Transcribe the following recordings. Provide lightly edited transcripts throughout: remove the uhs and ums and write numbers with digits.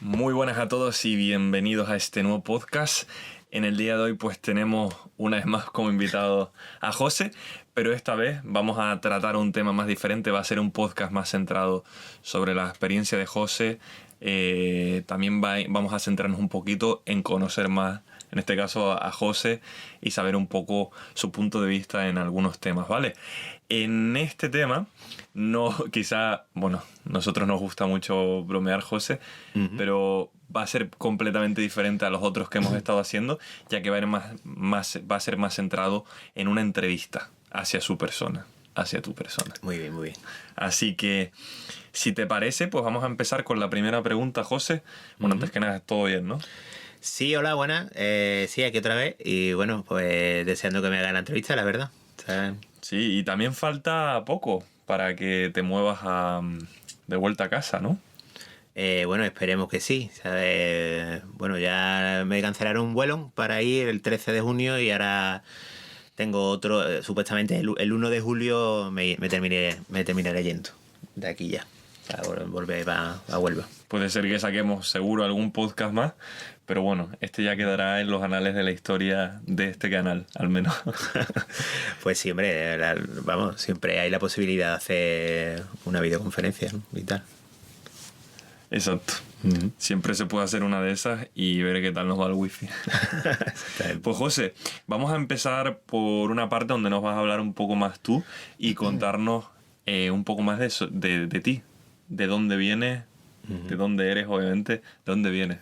Muy buenas a todos y bienvenidos a este nuevo podcast. En el día de hoy pues tenemos una vez más como invitado a José, pero esta vez vamos a tratar un tema más diferente. Va a ser un podcast más centrado sobre la experiencia de José. También vamos a centrarnos un poquito en conocer más, en este caso a José, y saber un poco su punto de vista en algunos temas, ¿vale? En este tema, nosotros nos gusta mucho bromear, José, pero va a ser completamente diferente a los otros que hemos estado haciendo, ya que va a ser más centrado en una entrevista hacia su persona, hacia tu persona. Muy bien, muy bien. Así que, si te parece, pues vamos a empezar con la primera pregunta, José. Bueno, antes que nada, todo bien, ¿no? Sí, hola, buenas. Sí, aquí otra vez. Y bueno, pues deseando que me haga la entrevista, la verdad. Sí, y también falta poco para que te muevas de vuelta a casa, ¿no? Bueno, esperemos que sí. ¿Sabes? Bueno, ya me cancelaron un vuelo para ir el 13 de junio y ahora tengo otro. Supuestamente el 1 de julio me terminaré yendo de aquí ya. Para volver a Huelva. Puede ser que saquemos seguro algún podcast más, pero bueno, este ya quedará en los anales de la historia de este canal, al menos. Pues sí, hombre, vamos, siempre hay la posibilidad de hacer una videoconferencia, ¿no? Y tal. Exacto. Siempre se puede hacer una de esas y ver qué tal nos va el wifi. Pues José, vamos a empezar por una parte donde nos vas a hablar un poco más tú y contarnos un poco más de ti. De dónde vienes, de dónde eres, obviamente, de dónde vienes.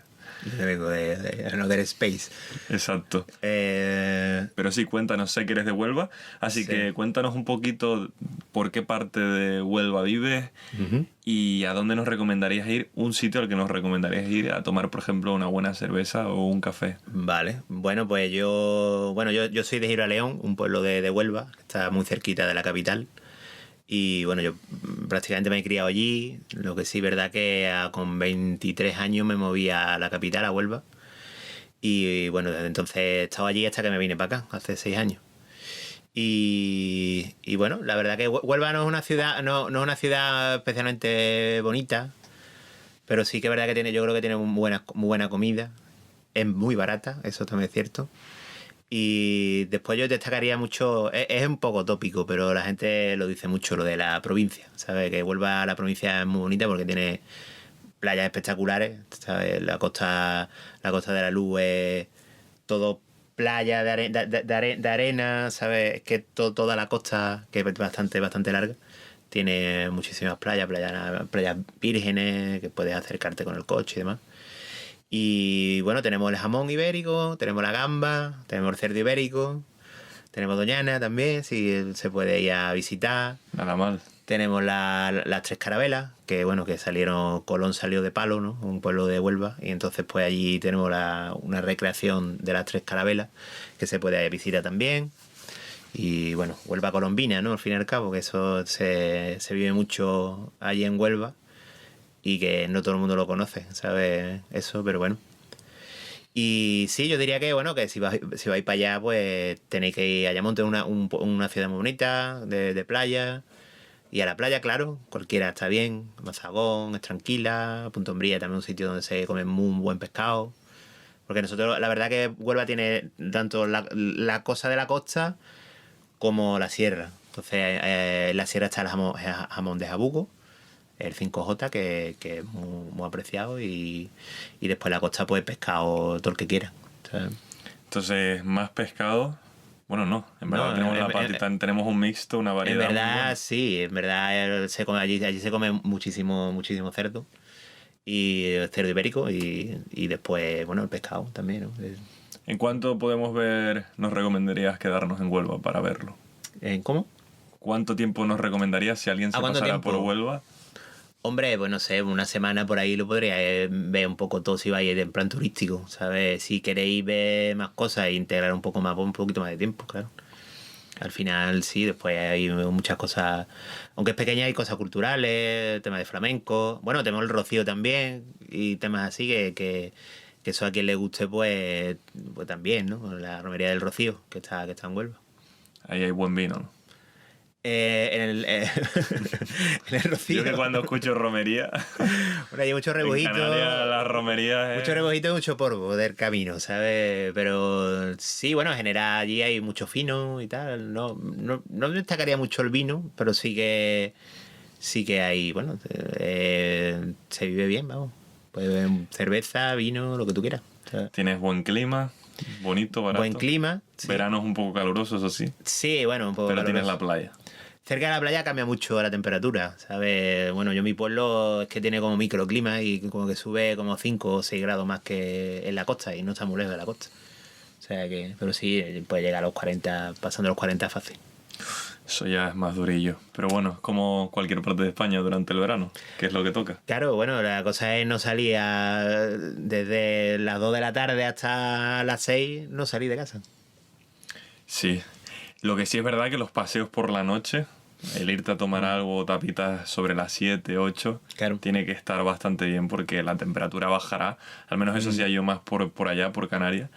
Yo vengo de Another Space. Exacto. Pero sí, cuéntanos, sé que eres de Huelva, así que cuéntanos un poquito por qué parte de Huelva vives y a dónde nos recomendarías ir, un sitio al que nos recomendarías ir a tomar, por ejemplo, una buena cerveza o un café. Vale, bueno, pues yo soy de Gibraleón, un pueblo de Huelva, que está muy cerquita de la capital. Y bueno, yo prácticamente me he criado allí. Lo que sí, verdad que con 23 años me moví a la capital, a Huelva. Y bueno, desde entonces he estado allí hasta que me vine para acá, hace 6 años. Y bueno, la verdad que Huelva no es una ciudad, no es una ciudad especialmente bonita, pero sí que es verdad que yo creo que tiene muy buena comida. Es muy barata, eso también es cierto. Y después yo destacaría mucho, es un poco tópico, pero la gente lo dice mucho, lo de la provincia, ¿sabes? Que Huelva, la provincia es muy bonita porque tiene playas espectaculares, ¿sabes? La costa de la Luz es todo playa de arena, ¿sabes? Es que toda la costa, que es bastante larga, tiene muchísimas playas vírgenes, que puedes acercarte con el coche y demás. Y bueno, tenemos el jamón ibérico, tenemos la gamba, tenemos el cerdo ibérico, tenemos Doñana también, si se puede ir a visitar. Nada mal. Tenemos las tres carabelas, que bueno, que Colón salió de Palo, ¿no? Un pueblo de Huelva, y entonces pues allí tenemos una recreación de las tres carabelas, que se puede visitar también. Y bueno, Huelva colombina, ¿no? Al fin y al cabo, que eso se vive mucho allí en Huelva. Y que no todo el mundo lo conoce, ¿sabes? Eso, pero bueno. Y sí, yo diría que, bueno, que si vais para allá, pues tenéis que ir a Ayamonte, una ciudad muy bonita, de playa. Y a la playa, claro, cualquiera está bien. Mazagón es tranquila, Punta Umbría también un sitio donde se come muy buen pescado. Porque nosotros, la verdad que Huelva tiene tanto la cosa de la costa como la sierra. Entonces, en la sierra está el jamón de Jabugo, el 5J, que es muy apreciado, y después la costa, pues pescado todo el que quiera. ¿Sabes? Entonces, más pescado. Bueno, no, en verdad tenemos un mixto, una variedad. En verdad, sí, en verdad allí se come muchísimo cerdo, y cerdo ibérico, y después, bueno, el pescado también, ¿no? ¿En cuánto nos recomendarías quedarnos en Huelva para verlo? ¿En cómo? ¿Cuánto tiempo nos recomendarías si alguien se pasara por Huelva? Hombre, pues no sé, una semana por ahí lo podría ver un poco todo si vais en plan turístico, ¿sabes? Si queréis ver más cosas e integrar un poco más, pues un poquito más de tiempo, claro. Al final sí, después hay muchas cosas, aunque es pequeña, hay cosas culturales, temas de flamenco, bueno, tenemos el Rocío también y temas así que eso a quien le guste, pues también, ¿no? La romería del Rocío, que está en Huelva. Ahí hay buen vino, ¿no? En el Rocío. Yo que cuando escucho romería, Bueno, hay mucho en rebujito. Canarias las romerías Mucho rebujito y mucho polvo del camino, ¿sabes? Pero sí, bueno, en general allí hay mucho fino y tal. No destacaría mucho el vino, pero sí que hay, bueno, se vive bien, vamos. Puedes beber cerveza, vino, lo que tú quieras. ¿Sabes? Tienes buen clima, bonito, barato. Buen clima. Sí. Verano es un poco caluroso, eso sí. Sí, bueno, un poco Pero tienes caluroso. la playa. Cerca de la playa cambia mucho la temperatura, ¿sabes? Bueno, yo mi pueblo es que tiene como microclima y como que sube como 5 o 6 grados más que en la costa y no está muy lejos de la costa. O sea que, pero sí, puede llegar a los 40, pasando los 40 fácil. Eso ya es más durillo. Pero bueno, es como cualquier parte de España durante el verano, que es lo que toca. Claro, bueno, la cosa es no salir desde las 2 de la tarde hasta las 6, no salir de casa. Sí. Lo que sí es verdad que los paseos por la noche, el irte a tomar algo, tapitas sobre las 7, 8, Claro. tiene que estar bastante bien porque la temperatura bajará. Al menos eso sí ha ido más por allá, por Canarias.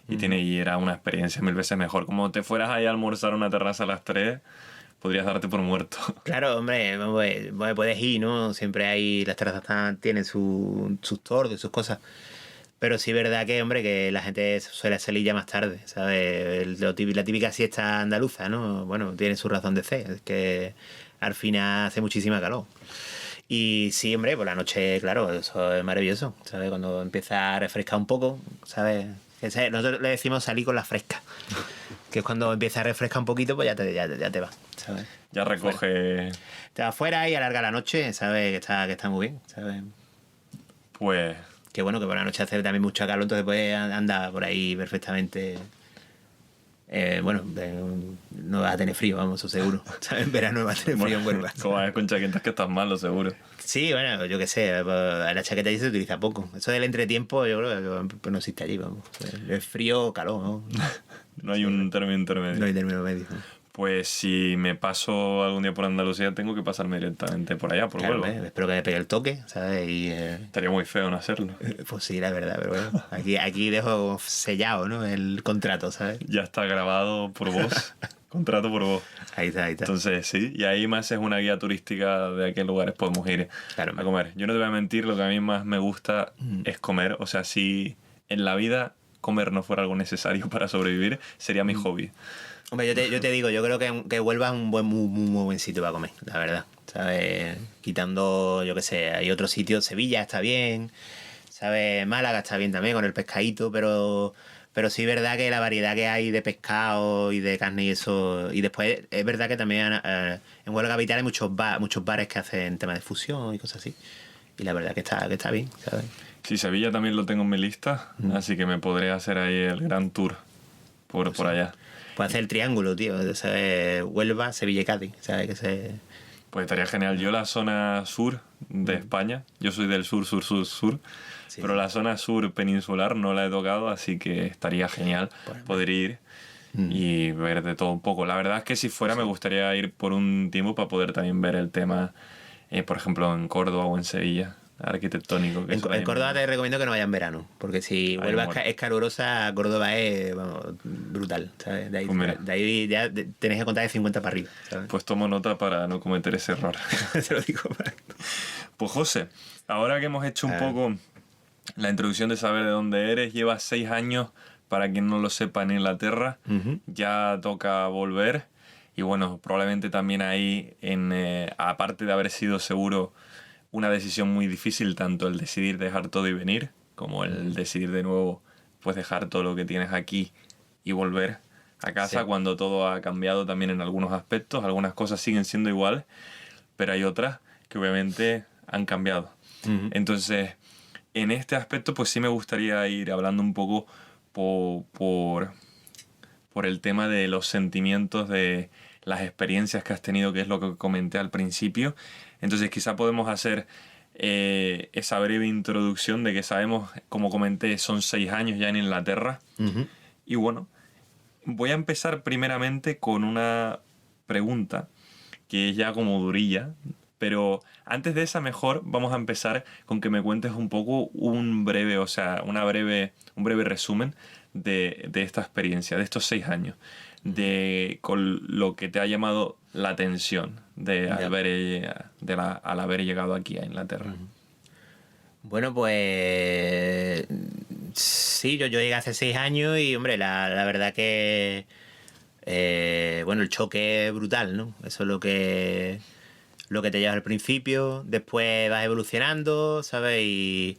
Y era una experiencia 1000 veces mejor. Como te fueras ahí a almorzar a una terraza a las 3, podrías darte por muerto. Claro, hombre, puedes ir, ¿no? Siempre hay, las terrazas tienen sus tordos y sus cosas. Pero sí es verdad que, hombre, que la gente suele salir ya más tarde, ¿sabes? La típica siesta andaluza, ¿no? Bueno, tiene su razón de ser, es que al final hace muchísima calor. Y sí, hombre, por la noche, claro, eso es maravilloso, ¿sabes? Cuando empieza a refrescar un poco, ¿sabes? Nosotros le decimos salir con la fresca, que es cuando empieza a refrescar un poquito, pues ya te va, ¿sabes? Ya recoge, Te vas fuera y alarga la noche, ¿sabes? Que está muy bien, ¿sabes? pues, Que bueno, que por la noche hace también mucho calor, entonces puedes andar por ahí perfectamente. Bueno, no vas a tener frío, vamos, eso seguro. ¿Sabes? En verano no vas a tener frío en Huelva. como vas con chaquetas que estás malo, seguro. Sí, bueno, yo qué sé, la chaqueta allí se utiliza poco. Eso del entretiempo yo creo que no existe allí, vamos. Es frío o calor, ¿no? No hay un término intermedio. No hay término medio. Pues si me paso algún día por Andalucía, tengo que pasarme directamente por allá, por Claro, Huelva. espero que me pegue el toque, ¿sabes? Y, Estaría muy feo no hacerlo. pues sí, la verdad, pero bueno, aquí dejo sellado, ¿no? El contrato, ¿sabes? Ya está grabado por vos. Contrato por vos. Ahí está. Entonces, sí, y ahí más es una guía turística de a qué lugares podemos ir Claro, a comer. Yo no te voy a mentir, lo que a mí más me gusta es comer. O sea, si en la vida comer no fuera algo necesario para sobrevivir, sería mi hobby. Hombre, yo te digo, yo creo que Huelva es un muy buen sitio para comer, la verdad. ¿Sabes? Quitando, yo qué sé, hay otros sitios, Sevilla está bien, ¿sabes? Málaga está bien también con el pescadito, pero sí es verdad que la variedad que hay de pescado y de carne y eso. Y después es verdad que también en Huelva Capital hay muchos bares que hacen temas de fusión y cosas así. Y la verdad que está bien, ¿sabes? Sí, Sevilla también lo tengo en mi lista, así que me podré hacer ahí el gran tour por allá. Puedes hacer el triángulo, tío, ¿sabes? Huelva, Sevilla y Cádiz, ¿sabes? Pues estaría genial. Yo la zona sur de España, yo soy del sur, Sí. pero la zona sur peninsular no la he tocado, así que estaría genial poder ir y ver de todo un poco. La verdad es que si fuera me gustaría ir por un tiempo para poder también ver el tema, por ejemplo, en Córdoba o en Sevilla, arquitectónico. Que En Córdoba te recomiendo que no vayas en verano, porque si Huelva es calurosa, Córdoba es brutal, ¿sabes? De ahí ya tenés que contar de 50 para arriba, ¿sabes? Pues tomo nota para no cometer ese error. Te lo digo. Pues José, ahora que hemos hecho un poco la introducción de saber de dónde eres, llevas 6 años, para quien no lo sepa, en Inglaterra, ya toca volver y bueno, probablemente también ahí, aparte de haber sido seguro una decisión muy difícil, tanto el decidir dejar todo y venir, como el decidir de nuevo pues dejar todo lo que tienes aquí y volver a casa cuando todo ha cambiado también en algunos aspectos. Algunas cosas siguen siendo iguales, pero hay otras que obviamente han cambiado. Entonces, en este aspecto pues sí me gustaría ir hablando un poco por el tema de los sentimientos, de las experiencias que has tenido, que es lo que comenté al principio. Entonces quizá podemos hacer esa breve introducción de que sabemos, como comenté, son 6 años ya en Inglaterra. Y bueno, voy a empezar primeramente con una pregunta que es ya como durilla, pero antes de esa mejor vamos a empezar con que me cuentes un poco un breve resumen de esta experiencia, de estos 6 años. con lo que te ha llamado la atención al haber llegado aquí a Inglaterra. Bueno, pues sí, yo llegué hace 6 años y, hombre, la verdad que, bueno, el choque es brutal, ¿no? Eso es lo que te llevas al principio, después vas evolucionando, ¿sabes? Y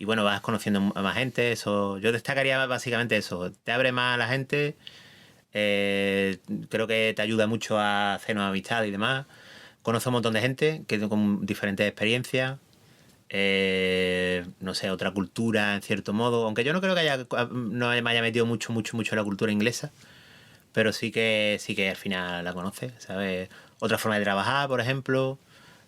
bueno, vas conociendo a más gente, eso. Yo destacaría básicamente eso, te abre más a la gente, creo que te ayuda mucho a hacer nuevas amistades y demás. Conozco un montón de gente que con diferentes experiencias. No sé, otra cultura en cierto modo, aunque yo no creo que no me haya metido mucho en la cultura inglesa, pero sí que al final la conoces, ¿sabes? Otra forma de trabajar, por ejemplo,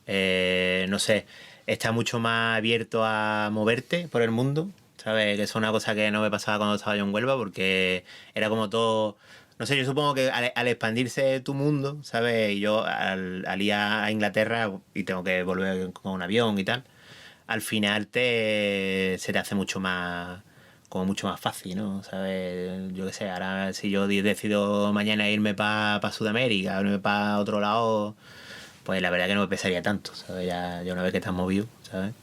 no sé, está mucho más abierto a moverte por el mundo, ¿sabes? Que es una cosa que no me pasaba cuando estaba yo en Huelva, porque era como todo, no sé, yo supongo que al expandirse tu mundo, ¿sabes? Y yo al ir a Inglaterra y tengo que volver con un avión y tal, al final se te hace mucho más fácil, ¿no? ¿Sabes? Yo qué sé, ahora si yo decido mañana irme para Sudamérica, irme para otro lado, pues la verdad que no me pesaría tanto, ¿sabes? Ya una vez que estás movido, ¿sabes?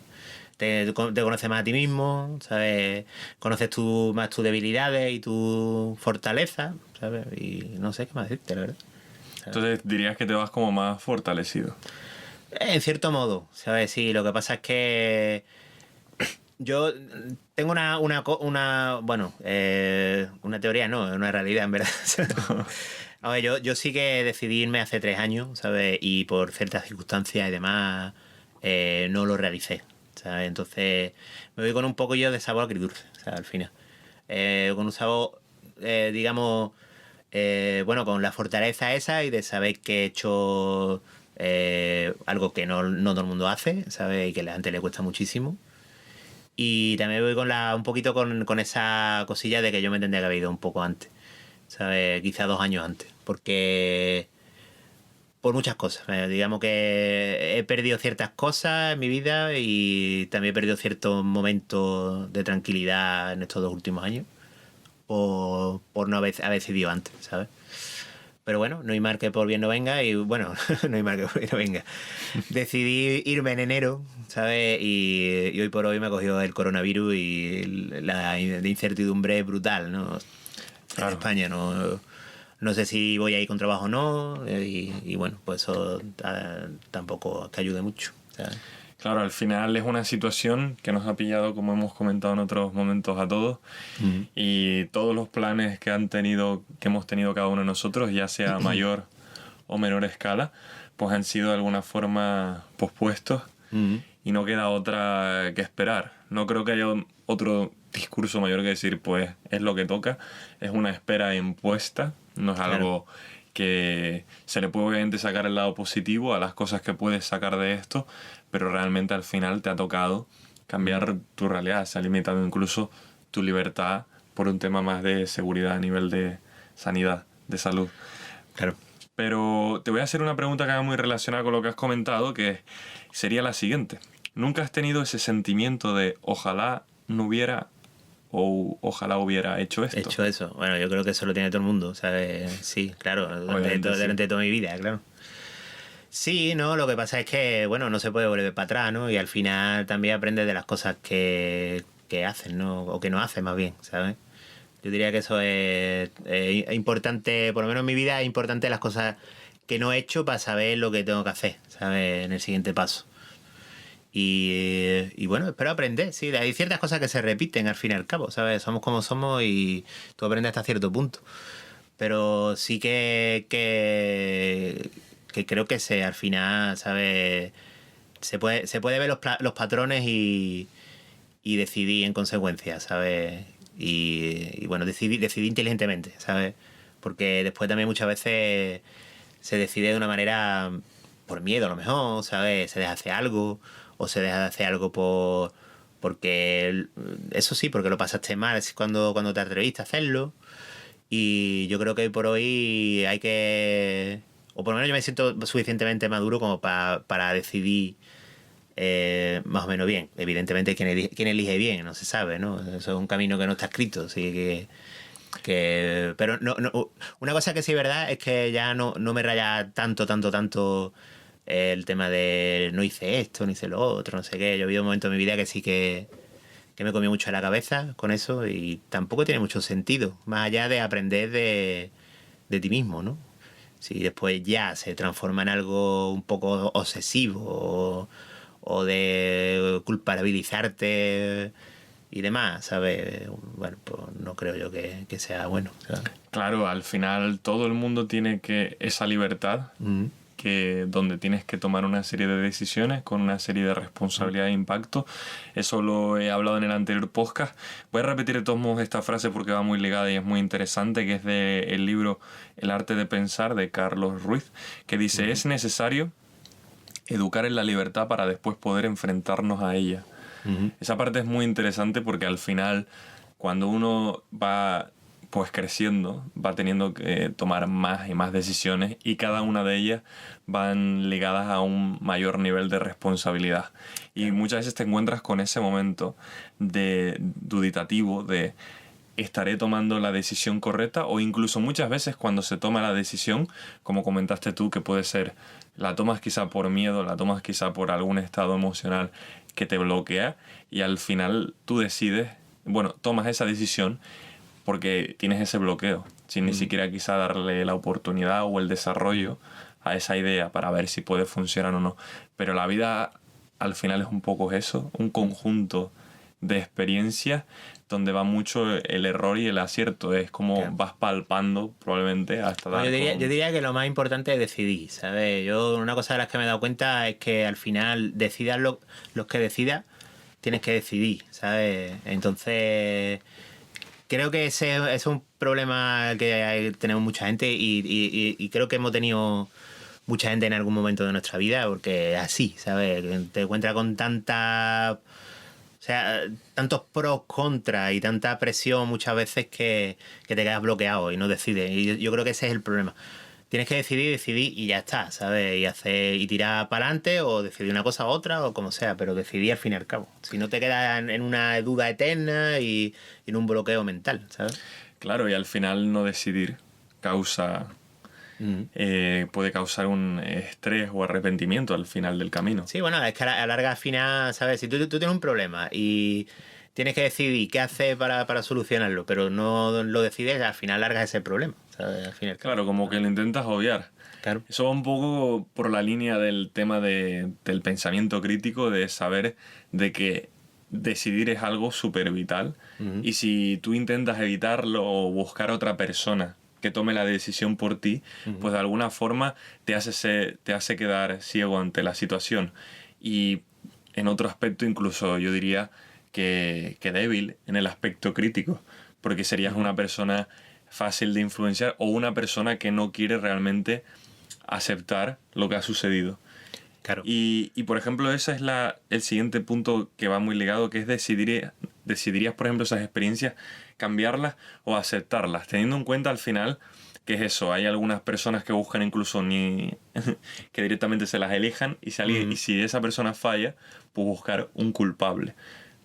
Te conoces más a ti mismo, ¿sabes? Conoces más tus debilidades y tus fortalezas, ¿sabes? Y no sé qué más decirte, la verdad. ¿Sabes? Entonces dirías que te vas como más fortalecido. En cierto modo, ¿sabes? Sí, lo que pasa es que yo tengo una teoría, no, es una realidad, en verdad. A ver, yo sí que decidí irme hace 3 años, ¿sabes? Y por ciertas circunstancias y demás, no lo realicé, ¿sabes? Entonces me voy con un poco yo de sabor agridulce, ¿sabes? Al final. Con un sabor, digamos, bueno, con la fortaleza esa y de saber que he hecho algo que no todo el mundo hace, ¿sabes? Y que a la gente le cuesta muchísimo. Y también voy un poquito con esa cosilla de que yo me tendría que haber ido un poco antes, ¿sabes? Quizá 2 años antes. Porque por muchas cosas. Digamos que he perdido ciertas cosas en mi vida y también he perdido ciertos momentos de tranquilidad en estos 2 últimos años por no haber decidido antes, ¿sabes? Pero bueno, no hay mal que por bien no venga y bueno, no hay mal que por bien no venga. Decidí irme en enero, ¿sabes? Y hoy por hoy me ha cogido el coronavirus y la incertidumbre es brutal, ¿no? Claro. En España no sé si voy a ir con trabajo o no y bueno, pues eso tampoco que ayude mucho, ¿sabes? Claro, al final es una situación que nos ha pillado, como hemos comentado en otros momentos, a todos. Y todos los planes que hemos tenido cada uno de nosotros, ya sea a mayor o menor escala, pues han sido de alguna forma pospuestos. Y no queda otra que esperar. No creo que haya otro discurso mayor que decir, pues es lo que toca. Es una espera impuesta, no es algo que se le puede obviamente sacar el lado positivo a las cosas que puedes sacar de esto, pero realmente al final te ha tocado cambiar tu realidad, se ha limitado incluso tu libertad por un tema más de seguridad a nivel de sanidad, de salud. Claro. Pero te voy a hacer una pregunta que va muy relacionada con lo que has comentado, que sería la siguiente. ¿Nunca has tenido ese sentimiento de ojalá no hubiera o ojalá hubiera hecho esto? Hecho eso. Bueno, yo creo que eso lo tiene todo el mundo, ¿sabes? Sí, claro, durante toda mi vida, claro. Sí, ¿no? Lo que pasa es que, bueno, no se puede volver para atrás, ¿no? Y al final también aprendes de las cosas que haces, ¿no? O que no haces, más bien, ¿sabes? Yo diría que eso es importante, por lo menos en mi vida, es importante las cosas que no he hecho para saber lo que tengo que hacer, ¿sabes? En el siguiente paso. Y bueno, espero aprender, sí. Hay ciertas cosas que se repiten al fin y al cabo, ¿sabes? Somos como somos y tú aprendes hasta cierto punto. Pero sí que creo que al final, ¿sabes? Se puede ver los patrones y decidir en consecuencia, ¿sabes? Y bueno, decidir inteligentemente, ¿sabes? Porque después también muchas veces se decide de una manera por miedo a lo mejor, ¿sabes? Se deja hacer algo o se deja de hacer algo porque eso sí, porque lo pasaste mal es cuando te atreviste a hacerlo. Y yo creo que hoy por hoy hay que, o por lo menos yo me siento suficientemente maduro como para decidir más o menos bien. Evidentemente quién elige bien, no se sabe, ¿no? Eso es un camino que no está escrito, así Pero una cosa que sí es verdad es que ya no me raya tanto el tema de no hice esto, no hice lo otro, no sé qué. Yo he habido un momento en mi vida que sí que me comió mucho la cabeza con eso y tampoco tiene mucho sentido, más allá de aprender de ti mismo, ¿no? Si después ya se transforma en algo un poco obsesivo o de culpabilizarte y demás, ¿sabes? Bueno, pues no creo yo que sea bueno, ¿sabes? Claro, al final todo el mundo tiene que esa libertad, que donde tienes que tomar una serie de decisiones con una serie de responsabilidad e impacto. Eso lo he hablado en el anterior podcast. Voy a repetir de todos modos esta frase porque va muy ligada y es muy interesante, que es del libro El arte de pensar de Carlos Ruiz, que dice: es necesario educar en la libertad para después poder enfrentarnos a ella. Esa parte es muy interesante porque al final, cuando uno va pues creciendo, va teniendo que tomar más y más decisiones y cada una de ellas van ligadas a un mayor nivel de responsabilidad. Y muchas veces te encuentras con ese momento de duditativo de estaré tomando la decisión correcta, o incluso muchas veces cuando se toma la decisión, como comentaste tú, que puede ser la tomas quizá por miedo, la tomas quizá por algún estado emocional que te bloquea y al final tú decides, bueno, tomas esa decisión porque tienes ese bloqueo, sin ni siquiera quizá darle la oportunidad o el desarrollo a esa idea para ver si puede funcionar o no. Pero la vida al final es un poco eso, un conjunto de experiencias donde va mucho el error y el acierto. Es como Claro. vas palpando probablemente hasta dar Yo con... diría que lo más importante es decidir, ¿sabes? Yo una cosa de las que me he dado cuenta es que al final decidas los que decidas, tienes que decidir, ¿sabes? Entonces, creo que ese es un problema que tenemos mucha gente y creo que hemos tenido mucha gente en algún momento de nuestra vida, porque es así, ¿sabes? Te encuentras con tanta... O sea, tantos pros, contras y tanta presión muchas veces que te quedas bloqueado y no decides. Y yo creo que ese es el problema. Tienes que decidir y ya está, ¿sabes? Y tirar para adelante o decidir una cosa u otra o como sea, pero decidir al fin y al cabo. Si no te quedas en una duda eterna y en un bloqueo mental, ¿sabes? Claro, y al final no decidir causa... puede causar un estrés o arrepentimiento al final del camino. Sí, bueno, es que a la larga al final, ¿sabes? Si tú tienes un problema y tienes que decidir qué hacer para solucionarlo, pero no lo decides, al final largas ese problema, ¿sabes? Al fin y al cabo. Claro, como que lo intentas obviar. Claro. Eso va un poco por la línea del tema del pensamiento crítico, de saber de que decidir es algo súper vital. Y si tú intentas evitarlo o buscar otra persona que tome la decisión por ti, pues de alguna forma te hace quedar ciego ante la situación. Y en otro aspecto incluso yo diría que débil en el aspecto crítico, porque serías una persona fácil de influenciar o una persona que no quiere realmente aceptar lo que ha sucedido. Claro. Y por ejemplo, ese es el siguiente punto que va muy ligado, que es decidirías, por ejemplo, esas experiencias, cambiarlas o aceptarlas, teniendo en cuenta al final que es eso, hay algunas personas que buscan incluso que directamente se las elijan y si esa persona falla, pues buscar un culpable.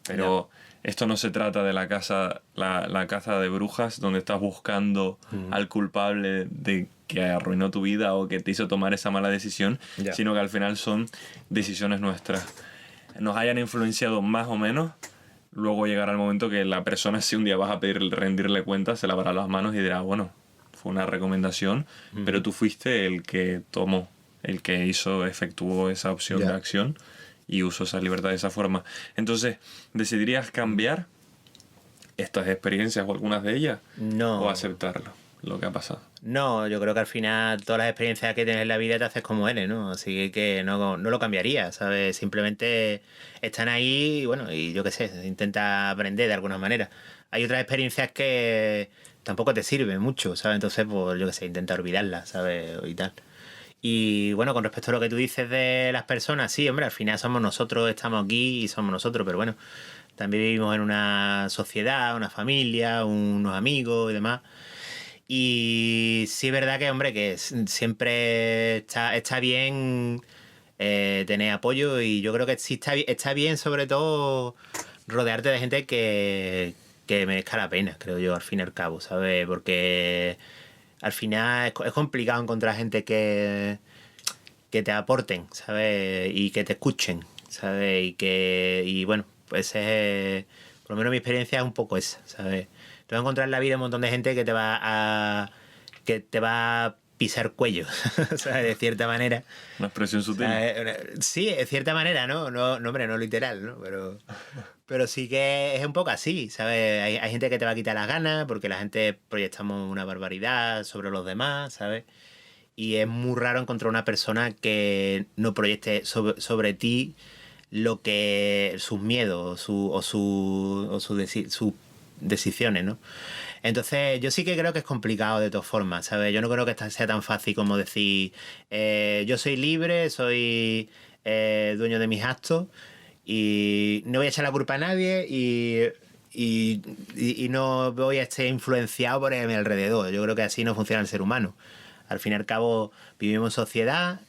Pero esto no se trata de la caza de brujas donde estás buscando al culpable de que arruinó tu vida o que te hizo tomar esa mala decisión, sino que al final son decisiones nuestras. Nos hayan influenciado más o menos, luego llegará el momento que la persona, si un día vas a rendirle cuentas, se lavará las manos y dirá, bueno, fue una recomendación, pero tú fuiste el que tomó, el que efectuó esa opción de acción y usó esa libertad de esa forma. Entonces, ¿decidirías cambiar estas experiencias o algunas de ellas? No. ¿O aceptarlo, lo que ha pasado? No, yo creo que al final todas las experiencias que tienes en la vida te haces como eres, ¿no? Así que no lo cambiaría, ¿sabes? Simplemente están ahí y bueno, y yo qué sé, intenta aprender de alguna manera. Hay otras experiencias que tampoco te sirven mucho, ¿sabes? Entonces, pues yo qué sé, intenta olvidarlas, ¿sabes? Y tal. Y bueno, con respecto a lo que tú dices de las personas, sí, hombre, al final somos nosotros, estamos aquí y somos nosotros, pero bueno, también vivimos en una sociedad, una familia, unos amigos y demás. Y sí es verdad que, hombre, que siempre está bien tener apoyo y yo creo que sí está bien sobre todo rodearte de gente que merezca la pena, creo yo, al fin y al cabo, ¿sabes? Porque al final es complicado encontrar gente que te aporten, ¿sabes? Y que te escuchen, ¿sabes? Y bueno, pues por lo menos mi experiencia es un poco esa, ¿sabes? Te vas a encontrar en la vida un montón de gente que te va a pisar cuello, ¿sabes? De cierta manera. Una expresión sutil. Sí, de cierta manera, ¿no? No, hombre, no literal, ¿no? Pero sí que es un poco así, ¿sabes? Hay gente que te va a quitar las ganas porque la gente proyectamos una barbaridad sobre los demás, ¿sabes? Y es muy raro encontrar una persona que no proyecte sobre ti lo que sus miedos sus decisiones, ¿no? Entonces yo sí que creo que es complicado de todas formas, ¿sabes? Yo no creo que sea tan fácil como decir yo soy libre, soy dueño de mis actos y no voy a echar la culpa a nadie y no voy a estar influenciado por mi alrededor. Yo creo que así no funciona el ser humano. Al fin y al cabo vivimos en sociedad,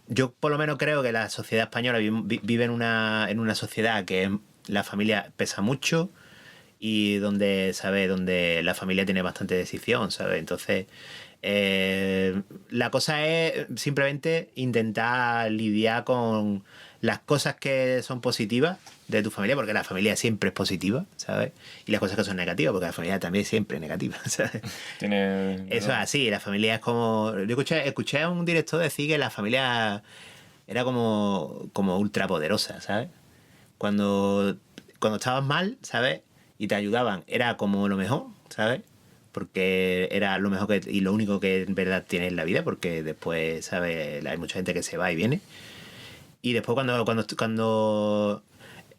yo por lo menos creo que la sociedad española vive en una sociedad que la familia pesa mucho y donde la familia tiene bastante decisión, ¿sabes? Entonces, la cosa es simplemente intentar lidiar con las cosas que son positivas de tu familia, porque la familia siempre es positiva, ¿sabes? Y las cosas que son negativas, porque la familia también siempre es negativa, ¿sabes? Eso es así, la familia es como... Yo escuché a un director decir que la familia era como ultra poderosa, ¿sabes? Cuando estabas mal, ¿sabes? Y te ayudaban, era como lo mejor, ¿sabes? Porque era lo mejor y lo único que en verdad tienes en la vida, porque después, ¿sabes? Hay mucha gente que se va y viene. Y después cuando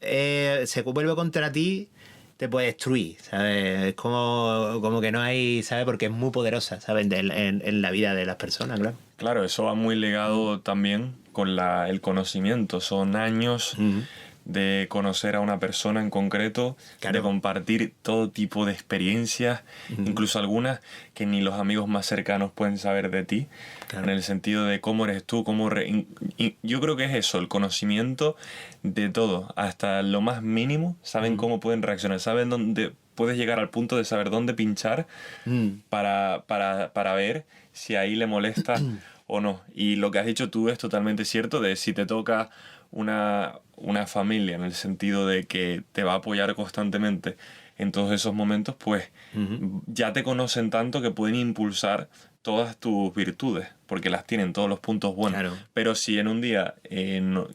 se vuelve contra ti, te puede destruir, ¿sabes? Es como que no hay, ¿sabes? Porque es muy poderosa, ¿sabes? En la vida de las personas, claro. Claro, eso va muy ligado también con el conocimiento. Son años de conocer a una persona en concreto, Claro. de compartir todo tipo de experiencias, incluso algunas que ni los amigos más cercanos pueden saber de ti, Claro. en el sentido de cómo eres tú, yo creo que es eso, el conocimiento de todo, hasta lo más mínimo, saben cómo pueden reaccionar, saben dónde puedes llegar al punto de saber dónde pinchar para ver si ahí le molesta o no. Y lo que has dicho tú es totalmente cierto, de si te toca una familia, en el sentido de que te va a apoyar constantemente en todos esos momentos, pues ya te conocen tanto que pueden impulsar todas tus virtudes, porque las tienen todos los puntos buenos. Claro. Pero si en un día,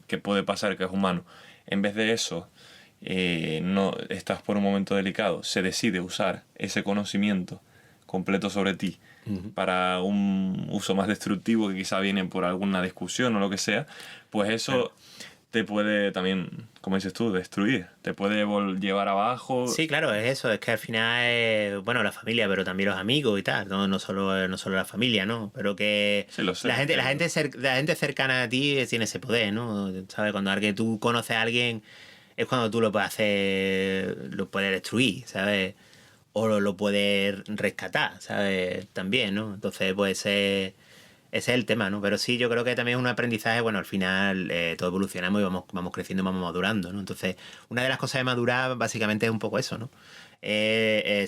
que puede pasar que es humano, en vez de eso, no estás por un momento delicado, se decide usar ese conocimiento completo sobre ti para un uso más destructivo que quizá viene por alguna discusión o lo que sea, pues eso te puede también, como dices tú, destruir, te puede llevar abajo. Sí, claro, es eso, es que al final es, bueno, la familia, pero también los amigos y tal, no solo la familia, ¿no? Pero que Sí, lo sé, la gente cercana a ti tiene ese poder, ¿no? ¿Sabes? Cuando tú conoces a alguien es cuando tú lo puedes hacer, lo puedes destruir, ¿sabes? O lo puedes rescatar, ¿sabes? También, ¿no? Entonces, pues ese es el tema, ¿no? Pero sí, yo creo que también es un aprendizaje, bueno, al final todos evolucionamos y vamos creciendo y vamos madurando, ¿no? Entonces, una de las cosas de madurar básicamente es un poco eso, ¿no?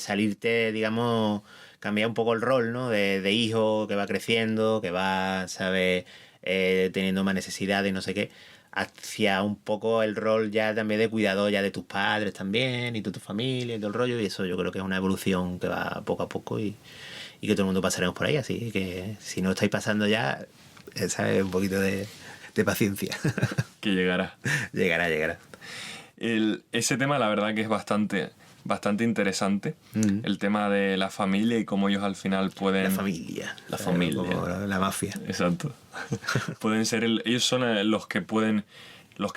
Salirte, digamos, cambiar un poco el rol, ¿no? De hijo que va creciendo, que va, ¿sabes? Teniendo más necesidades y no sé qué, hacia un poco el rol ya también de cuidador ya de tus padres también y de tu familia y todo el rollo, y eso yo creo que es una evolución que va poco a poco y que todo el mundo pasaremos por ahí, así que si no estáis pasando ya, ¿sabes? Un poquito de paciencia. Que llegará. Llegará. Ese tema la verdad que es bastante interesante, el tema de la familia y cómo ellos al final pueden... La familia. Como la mafia. Exacto. Pueden ser ellos son los que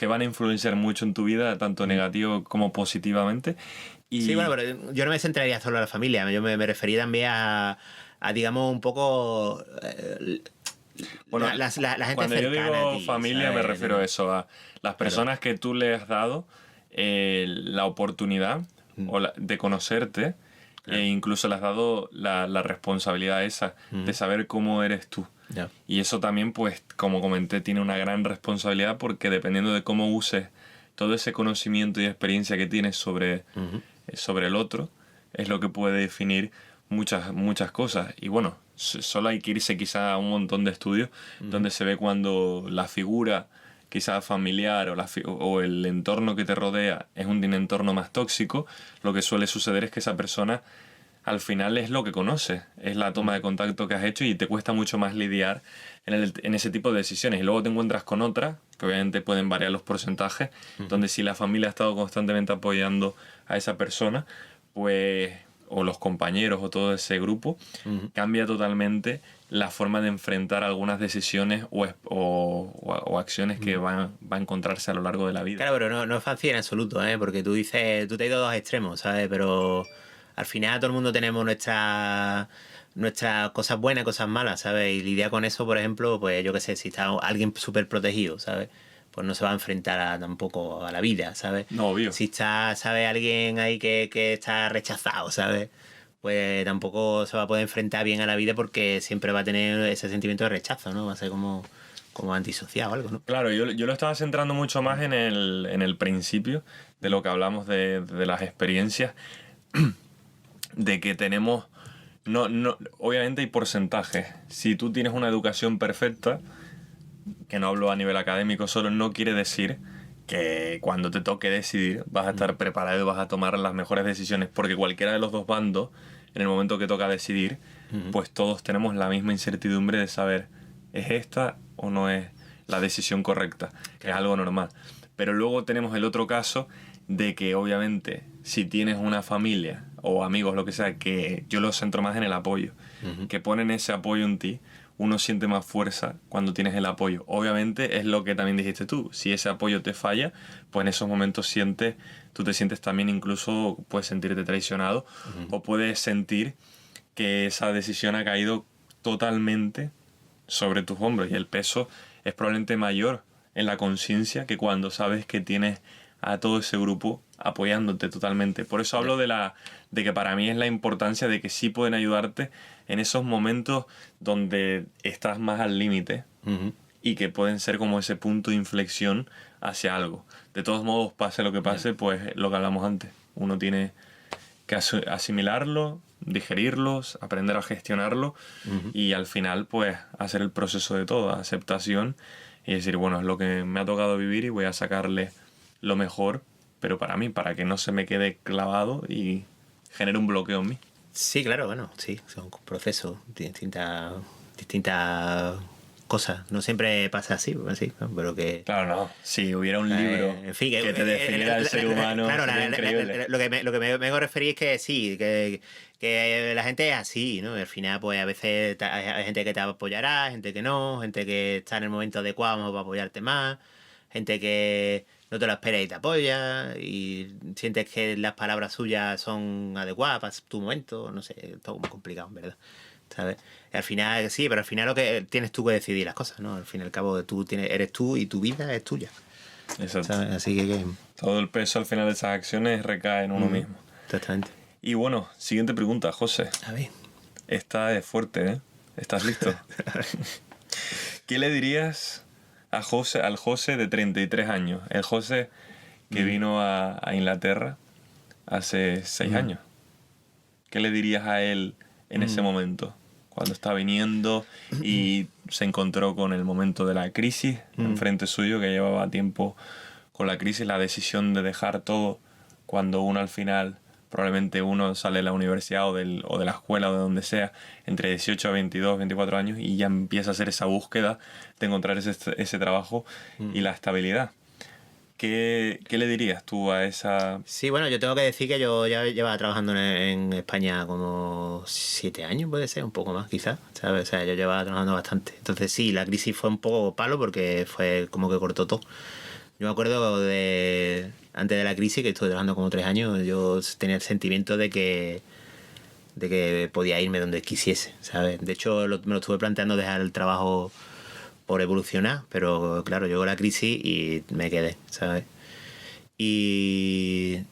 van a influenciar mucho en tu vida, tanto negativo como positivamente. Sí, bueno, pero yo no me centraría solo en la familia, yo me refería también a digamos, un poco... bueno, la gente cuando yo digo ti, familia, ¿sabes? Me refiero a eso, a las personas que tú le has dado la oportunidad de conocerte, e incluso le has dado la responsabilidad esa de saber cómo eres tú. Yeah. Y eso también, pues, como comenté, tiene una gran responsabilidad porque dependiendo de cómo uses todo ese conocimiento y experiencia que tienes sobre el otro es lo que puede definir muchas cosas. Y bueno, solo hay que irse quizá a un montón de estudios donde se ve cuando la figura quizá familiar o el entorno que te rodea es un entorno más tóxico, lo que suele suceder es que esa persona al final es lo que conoces, es la toma de contacto que has hecho y te cuesta mucho más lidiar en ese tipo de decisiones. Y luego te encuentras con otras, que obviamente pueden variar los porcentajes, donde si la familia ha estado constantemente apoyando a esa persona, pues, o los compañeros o todo ese grupo, cambia totalmente la forma de enfrentar algunas decisiones o acciones que van a encontrarse a lo largo de la vida. Claro, pero no es fácil en absoluto, ¿eh? Porque tú te has ido a dos extremos, ¿sabes? Pero al final todo el mundo tenemos nuestras cosas buenas, cosas malas, ¿sabes? Y lidiar con eso, por ejemplo, pues yo qué sé, si está alguien súper protegido, ¿sabes? Pues no se va a enfrentar tampoco a la vida, ¿sabes? No, obvio. Si está, ¿sabes? Alguien ahí que está rechazado, ¿sabes? Pues tampoco se va a poder enfrentar bien a la vida porque siempre va a tener ese sentimiento de rechazo, ¿no? Va a ser como antisocial o algo, ¿no? Claro, yo lo estaba centrando mucho más en el principio de lo que hablamos de las experiencias, de que tenemos... No, obviamente hay porcentajes. Si tú tienes una educación perfecta, que no hablo a nivel académico solo, no quiere decir que cuando te toque decidir vas a estar preparado y vas a tomar las mejores decisiones, porque cualquiera de los dos bandos, en el momento que toca decidir, pues todos tenemos la misma incertidumbre de saber, ¿es esta o no es la decisión correcta? Que es algo normal. Pero luego tenemos el otro caso de que obviamente si tienes una familia o amigos, lo que sea, que yo lo centro más en el apoyo, que ponen ese apoyo en ti, uno siente más fuerza cuando tienes el apoyo. Obviamente es lo que también dijiste tú, si ese apoyo te falla, pues en esos momentos tú te sientes también, incluso puedes sentirte traicionado o puedes sentir que esa decisión ha caído totalmente sobre tus hombros y el peso es probablemente mayor en la conciencia que cuando sabes que tienes a todo ese grupo apoyándote totalmente. Por eso hablo de que para mí es la importancia de que sí pueden ayudarte en esos momentos donde estás más al límite y que pueden ser como ese punto de inflexión hacia algo. De todos modos, pase lo que pase, pues lo que hablamos antes. Uno tiene que asimilarlo, digerirlos, aprender a gestionarlo y al final pues hacer el proceso de todo, aceptación y decir, bueno, es lo que me ha tocado vivir y voy a sacarle lo mejor, pero para mí, para que no se me quede clavado y genere un bloqueo en mí. Sí, claro, bueno, sí, son procesos, distintas cosas. No siempre pasa así, pero que... Claro, no. Si hubiera un libro en fin, que te definiera el ser humano, claro, sería increíble. lo que me vengo a referir es que sí, que la gente es así, ¿no? Y al final, pues a veces hay gente que te apoyará, gente que no, gente que está en el momento adecuado para apoyarte más, gente que no te lo espera y te apoya, y sientes que las palabras suyas son adecuadas para tu momento, no sé, es todo muy complicado, en verdad. ¿Sabes? Y al final, sí, pero al final lo que tienes tú que decidir las cosas, ¿no? Al fin y al cabo, eres tú y tu vida es tuya. Exacto. ¿Sabes? Así que... Todo el peso al final de esas acciones recae en uno mismo. Exactamente. Y bueno, siguiente pregunta, José. A ver. Esta es fuerte, ¿eh? ¿Estás listo? ¿Qué le dirías al José de 33 años? El José que vino a Inglaterra hace 6 años. ¿Qué le dirías a él en ese momento? Cuando está viniendo y se encontró con el momento de la crisis enfrente suyo, que llevaba tiempo con la crisis, la decisión de dejar todo cuando uno al final, probablemente uno sale de la universidad o de la escuela o de donde sea, entre 18 a 22, 24 años y ya empieza a hacer esa búsqueda de encontrar ese trabajo y la estabilidad. ¿Qué le dirías tú a esa...? Sí, bueno, yo tengo que decir que yo ya llevaba trabajando en España como 7 años, puede ser, un poco más quizás, ¿sabes? O sea, yo llevaba trabajando bastante. Entonces sí, la crisis fue un poco palo porque fue como que cortó todo. Yo me acuerdo antes de la crisis, que estuve trabajando como 3 años, yo tenía el sentimiento de que podía irme donde quisiese, ¿sabes? De hecho, me lo estuve planteando dejar el trabajo por evolucionar, pero claro, llegó la crisis y me quedé, ¿sabes? Y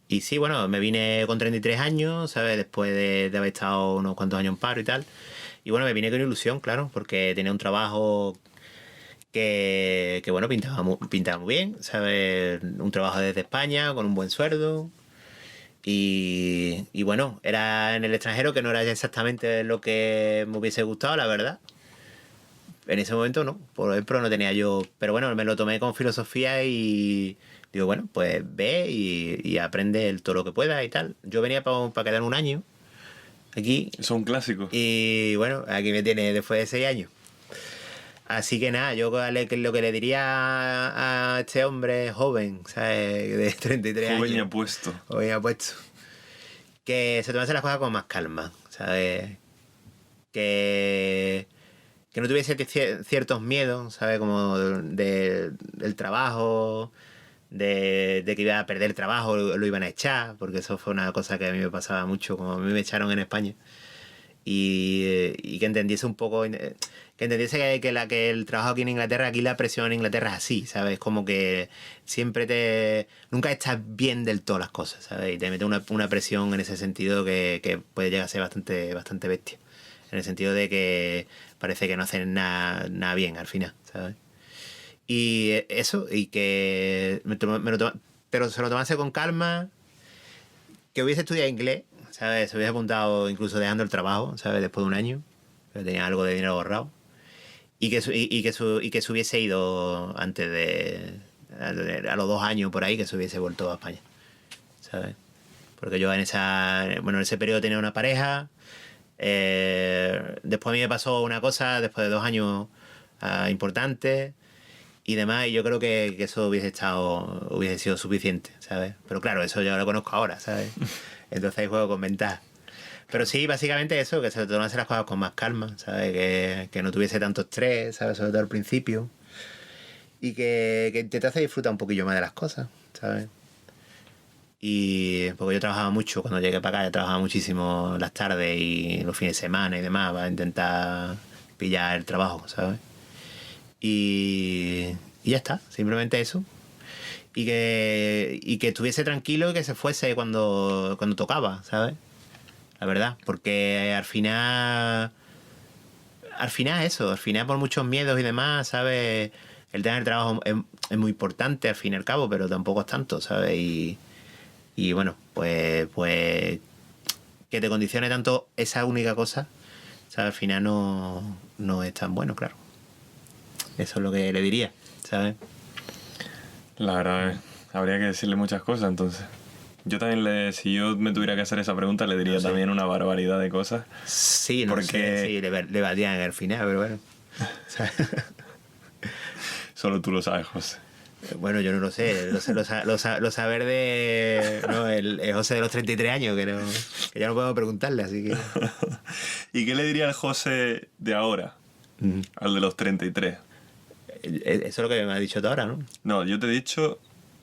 sí, bueno, me vine con 33 años, ¿sabes? Después de haber estado unos cuantos años en paro y tal. Y bueno, me vine con ilusión, claro, porque tenía un trabajo que bueno, pintaba muy bien, ¿sabes? Un trabajo desde España, con un buen sueldo. Y bueno, era en el extranjero, que no era exactamente lo que me hubiese gustado, la verdad. En ese momento no, por ejemplo, no tenía yo... Pero bueno, me lo tomé con filosofía y digo, bueno, pues ve y aprende todo lo que pueda y tal. Yo venía para quedar un año aquí Eso es un clásico. y bueno, aquí me tiene después de 6 años. Así que nada, yo lo que le diría a este hombre joven, ¿sabes? De 33 Joven y años. apuesto. Joven y apuesto. Que se tomase las cosas con más calma, ¿sabes? Que no tuviese ciertos miedos, ¿sabes? Como del trabajo, de que iba a perder el trabajo, lo iban a echar, porque eso fue una cosa que a mí me pasaba mucho, como a mí me echaron en España. Y que entendiese un poco, que entendiese que el trabajo aquí en Inglaterra, aquí la presión en Inglaterra es así, ¿sabes? Como que nunca estás bien del todo las cosas, ¿sabes? Y te mete una presión en ese sentido que puede llegar a ser bastante bestia. En el sentido de que parece que no hacen nada bien al final, ¿sabes? Y eso, y que pero se lo tomase con calma, que hubiese estudiado inglés, ¿sabes? Se hubiese apuntado incluso dejando el trabajo, ¿sabes? Después de un año, que tenía algo de dinero ahorrado. Y que se hubiese ido antes a los 2 años por ahí, que se hubiese vuelto a España, ¿sabes? Porque yo en ese periodo tenía una pareja. Después a mí me pasó una cosa, después de 2 años importantes y demás, y yo creo que eso hubiese sido suficiente, ¿sabes? Pero claro, eso ya lo conozco ahora, ¿sabes? Entonces ahí juego con ventaja. Pero sí, básicamente eso, que se tomase las cosas con más calma, ¿sabes? Que no tuviese tanto estrés, ¿sabes? Sobre todo al principio. Y que intentase disfrutar un poquillo más de las cosas, ¿sabes? Y porque yo trabajaba mucho, cuando llegué para acá, yo trabajaba muchísimo las tardes y los fines de semana y demás, para intentar pillar el trabajo, ¿sabes? Y ya está, simplemente eso. Y que estuviese tranquilo y que se fuese cuando tocaba, ¿sabes? La verdad, porque al final por muchos miedos y demás, ¿sabes? El tener trabajo es muy importante al fin y al cabo, pero tampoco es tanto, ¿sabes? Y bueno, pues que te condicione tanto esa única cosa, ¿sabes? Al final no es tan bueno, claro. Eso es lo que le diría, ¿sabes? La verdad es, habría que decirle muchas cosas, entonces. Yo también si yo me tuviera que hacer esa pregunta, le diría también una barbaridad de cosas. Sí, no porque sé, sí, le valían al final, pero bueno. Solo tú lo sabes, José. Bueno, yo no lo sé, lo saber de el José de los 33 años, que ya no podemos preguntarle, así que... ¿Y qué le diría al José de ahora? Al de los 33. Eso es lo que me has dicho tú ahora, ¿no? No, yo te he dicho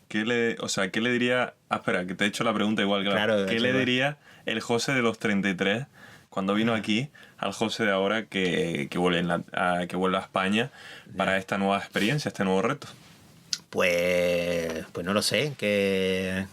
¿qué le diría? Ah, espera, que te he hecho la pregunta igual. Claro, ¿Qué le diría el José de los 33 cuando vino aquí al José de ahora que vuelve a España para esta nueva experiencia, este nuevo reto? Pues no lo sé, que...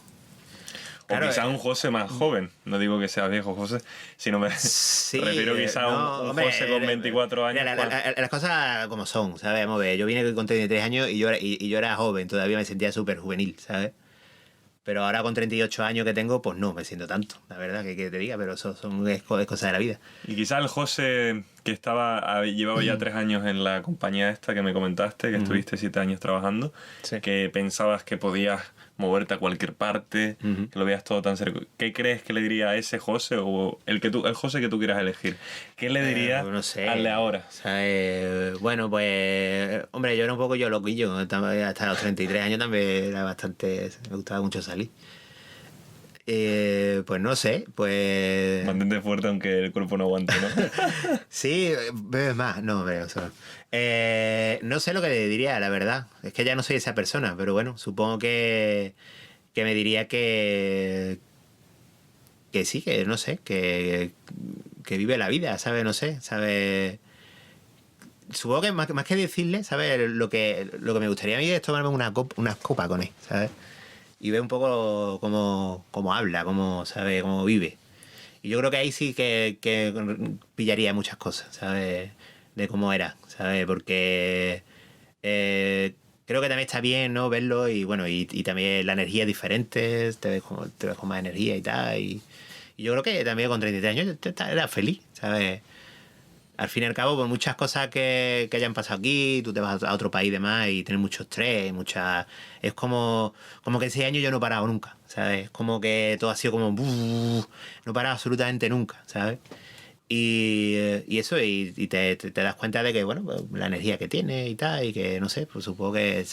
Claro, o quizá un José más joven. No digo que sea viejo José, sino me refiero quizá a un José con 24 años. Las cosas como son, ¿sabes? Vamos a ver, yo vine con 33 años y yo era joven, todavía me sentía súper juvenil, ¿sabes? Pero ahora con 38 años que tengo, pues no me siento tanto, la verdad, que te diga, pero eso es cosas de la vida. Y quizá el José que llevaba ya 3 años en la compañía esta que me comentaste, que estuviste 7 años trabajando, Sí. que pensabas que podías moverte a cualquier parte, que lo veías todo tan cerca. ¿Qué crees que le diría a ese José o el José que tú quieras elegir? ¿Qué le diría no sé, al de ahora? O sea, bueno, pues, hombre, yo era un poco yo loquillo, hasta los 33 años también era bastante, me gustaba mucho salir. Pues no sé, pues... Mantente fuerte aunque el cuerpo no aguante, ¿no? Sí, bebes más, no, pero eso no. No sé lo que le diría, la verdad. Es que ya no soy esa persona, pero bueno, supongo que me diría que sí, que no sé, que vive la vida, ¿sabes? No sé, ¿sabes? Supongo que más que decirle, ¿sabes? Lo que me gustaría a mí es tomarme una copa con él, ¿sabes? Y ver un poco cómo habla, ¿sabe? Cómo vive. Y yo creo que ahí sí que pillaría muchas cosas, ¿sabes? De cómo era, ¿sabes? Porque Creo que también está bien, ¿no? Verlo y bueno, y también la energía es diferente, te ves con más energía y tal. Y yo creo que también con 33 años era feliz, ¿sabes? Al fin y al cabo, por muchas cosas que hayan pasado aquí, tú te vas a otro país y demás y tienes mucho estrés, es como que ese año yo no he parado nunca, ¿sabes? Como que todo ha sido como... no he parado absolutamente nunca, ¿sabes? Y eso, y te das cuenta de que, bueno, pues, la energía que tiene y tal, y que, no sé, pues supongo que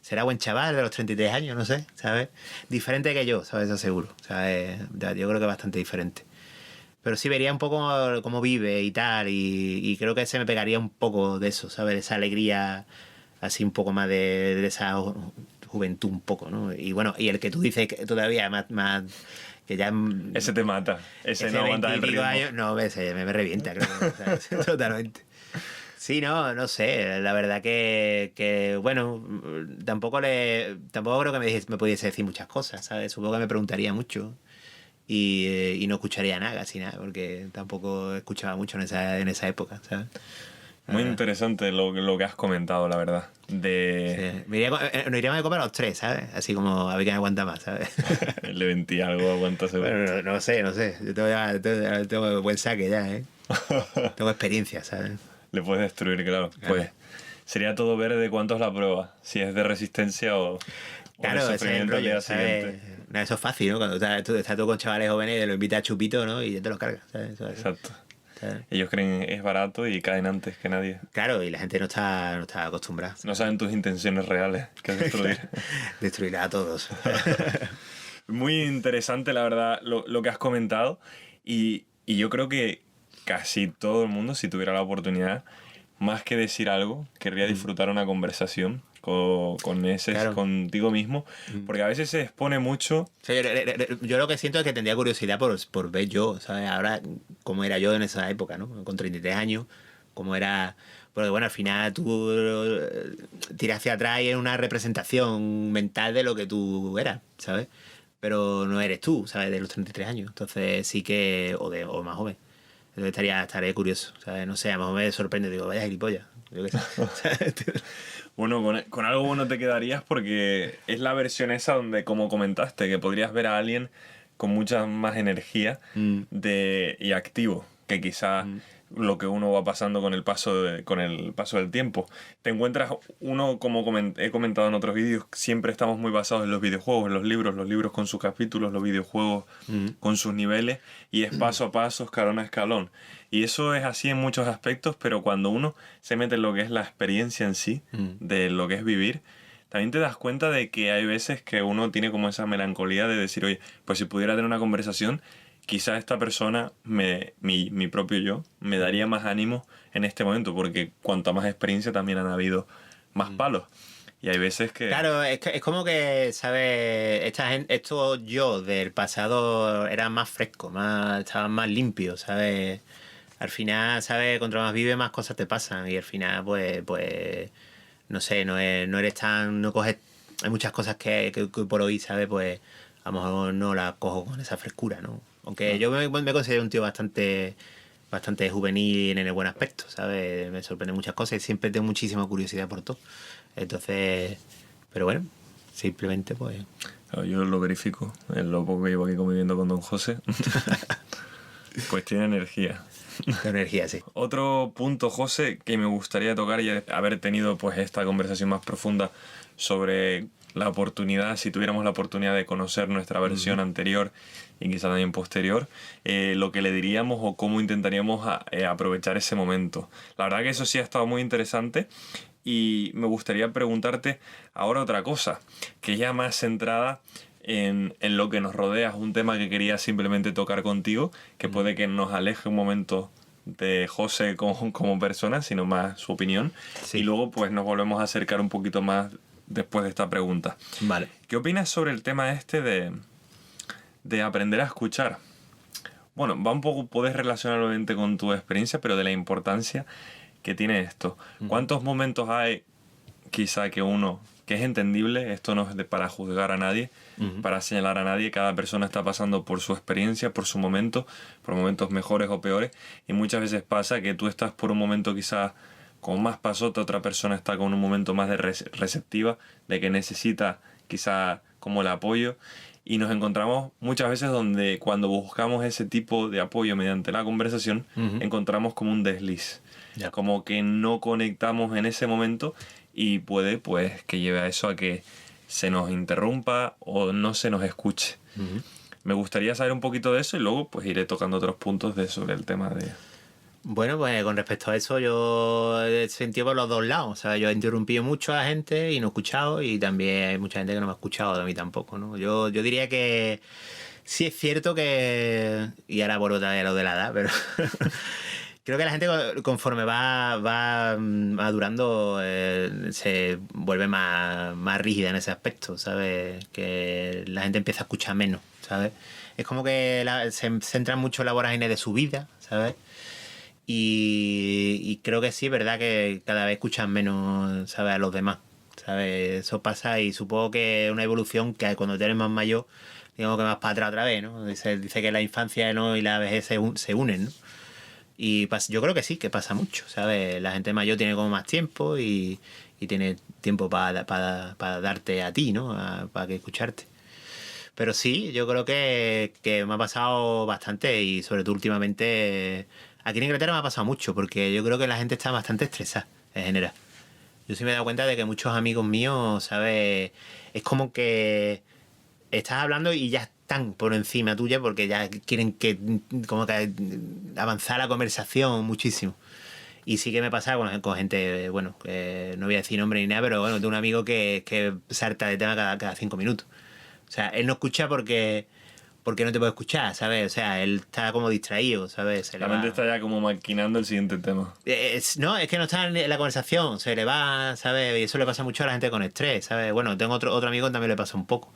será buen chaval de los 33 años, no sé, ¿sabes? Diferente que yo, ¿sabes? Eso seguro, ¿sabes? Yo creo que bastante diferente. Pero sí vería un poco cómo vive y tal, y creo que se me pegaría un poco de eso, ¿sabes? De esa alegría, así un poco más de esa juventud un poco, ¿no? Y bueno, y el que tú dices que todavía más que ya... Ese te mata, ese no aguanta el ritmo. Años, no, ese me revienta, creo que, o sea, totalmente. Sí, no sé, la verdad que bueno, tampoco creo que me pudiese decir muchas cosas, ¿sabes? Supongo que me preguntaría mucho y no escucharía nada, casi nada, porque tampoco escuchaba mucho en esa época, ¿sabes? Muy interesante lo que has comentado, la verdad. Sí. Nos iríamos a comer a los tres, ¿sabes? Así como a ver quién aguanta más, ¿sabes? El de 20 y algo aguanta seguro. Bueno, no sé. Yo tengo buen saque ya, ¿eh? Tengo experiencia, ¿sabes? Le puedes destruir, claro. Pues sería todo ver de cuánto es la prueba. Si es de resistencia o claro, de ese es el sufrimiento al rollo, día ¿sabes? siguiente. No, eso es fácil, ¿no? Cuando estás tú con chavales jóvenes, lo invitas a chupito, ¿no? Y ya te los cargas, ¿sabes? Exacto. ¿Sabes? Ellos creen es barato y caen antes que nadie. Claro, y la gente no está acostumbrada. No saben tus intenciones reales, que es destruir. Destruirá a todos. Muy interesante, la verdad, lo que has comentado. Y yo creo que casi todo el mundo, si tuviera la oportunidad, más que decir algo, querría disfrutar una conversación Claro. contigo mismo. Porque a veces se expone mucho. O sea, yo lo que siento es que tendría curiosidad por ver yo, ¿sabes? Ahora, cómo era yo en esa época, ¿no? Con 33 años, cómo era... Porque bueno, al final tú tiras hacia atrás y es una representación mental de lo que tú eras, ¿sabes? Pero no eres tú, ¿sabes? De los 33 años. Entonces sí que... O más joven. Entonces estaré curioso, ¿sabes? No sé, a lo mejor me sorprende, digo, vaya gilipollas. Yo qué sé. Bueno, con algo bueno te quedarías porque es la versión esa donde, como comentaste, que podrías ver a alguien con mucha más energía y activo, que quizá lo que uno va pasando con el paso del tiempo. Te encuentras uno, como he comentado en otros vídeos, siempre estamos muy basados en los videojuegos, en los libros con sus capítulos, los videojuegos con sus niveles, y es paso a paso, escalón a escalón. Y eso es así en muchos aspectos, pero cuando uno se mete en lo que es la experiencia en sí, de lo que es vivir, también te das cuenta de que hay veces que uno tiene como esa melancolía de decir, oye, pues si pudiera tener una conversación, quizá esta persona, mi propio yo, me daría más ánimo en este momento, porque cuanta más experiencia también han habido más palos. Y hay veces que... Claro, es como que, ¿sabes? Estos yo del pasado eran más frescos, estaban más limpios, ¿sabes? Al final, ¿sabes? Contra más vives, más cosas te pasan. Y al final, pues no sé, no eres tan... No coges... Hay muchas cosas que por hoy, ¿sabes? Pues a lo mejor no las cojo con esa frescura, ¿no? Aunque yo me considero un tío bastante juvenil en el buen aspecto, ¿sabes? Me sorprenden muchas cosas y siempre tengo muchísima curiosidad por todo. Entonces, pero bueno, simplemente pues... Yo lo verifico, en lo poco que llevo aquí conviviendo con don José. Pues tiene energía. La energía, sí. Otro punto, José, que me gustaría tocar y haber tenido pues esta conversación más profunda sobre la oportunidad, si tuviéramos la oportunidad de conocer nuestra versión anterior y quizá también posterior, lo que le diríamos o cómo intentaríamos aprovechar ese momento. La verdad que eso sí ha estado muy interesante y me gustaría preguntarte ahora otra cosa, que ya más centrada en lo que nos rodea, es un tema que quería simplemente tocar contigo, que puede que nos aleje un momento de José como persona, sino más su opinión. Sí. Y luego pues nos volvemos a acercar un poquito más después de esta pregunta. Vale. ¿Qué opinas sobre el tema este de aprender a escuchar? Bueno, va un poco, puedes relacionarlo obviamente con tu experiencia, pero de la importancia que tiene esto. ¿Cuántos momentos hay quizá que es entendible, esto no es para juzgar a nadie, para señalar a nadie, cada persona está pasando por su experiencia, por su momento, por momentos mejores o peores, y muchas veces pasa que tú estás por un momento quizás como más pasota, otra persona está con un momento más de receptiva, de que necesita quizá como el apoyo. Y nos encontramos muchas veces donde cuando buscamos ese tipo de apoyo mediante la conversación, encontramos como un desliz. Ya. Como que no conectamos en ese momento y puede pues que lleve a eso, a que se nos interrumpa o no se nos escuche. Me gustaría saber un poquito de eso y luego pues iré tocando otros puntos sobre el tema de... Bueno, pues con respecto a eso yo he sentido por los dos lados. O sea, yo he interrumpido mucho a la gente y no he escuchado, y también hay mucha gente que no me ha escuchado, a mí tampoco, ¿no? Yo diría que sí es cierto que... Y ahora vuelvo otra vez a lo de la edad, pero... Creo que la gente conforme va madurando se vuelve más rígida en ese aspecto, ¿sabes? Que la gente empieza a escuchar menos, ¿sabes? Es como que se centran mucho en la vorágine de su vida, ¿sabes? Y creo que sí, verdad que cada vez escuchan menos, ¿sabes? A los demás, ¿sabes? Eso pasa, y supongo que es una evolución que cuando eres más mayor, digamos que más para atrás otra vez, ¿no? Dice que la infancia, ¿no?, y la vejez se unen, ¿no? Y yo creo que sí, que pasa mucho, ¿sabes? La gente mayor tiene como más tiempo y tiene tiempo para darte a ti, ¿no? Para que escucharte. Pero sí, yo creo que me ha pasado bastante, y sobre todo últimamente aquí en Inglaterra me ha pasado mucho, porque yo creo que la gente está bastante estresada en general. Yo sí me he dado cuenta de que muchos amigos míos, ¿sabes? Es como que estás hablando y ya están por encima tuya porque ya quieren como que avanzar la conversación muchísimo. Y sí que me pasa con gente, bueno, que no voy a decir nombre ni nada, pero bueno, de un amigo que salta de tema cada 5 minutos. O sea, él no escucha porque no te puede escuchar, ¿sabes? O sea, él está como distraído, ¿sabes? La mente está ya como maquinando el siguiente tema. No, es que no está en la conversación, se le va, ¿sabes? Y eso le pasa mucho a la gente con estrés, ¿sabes? Bueno, tengo otro amigo que también le pasa un poco,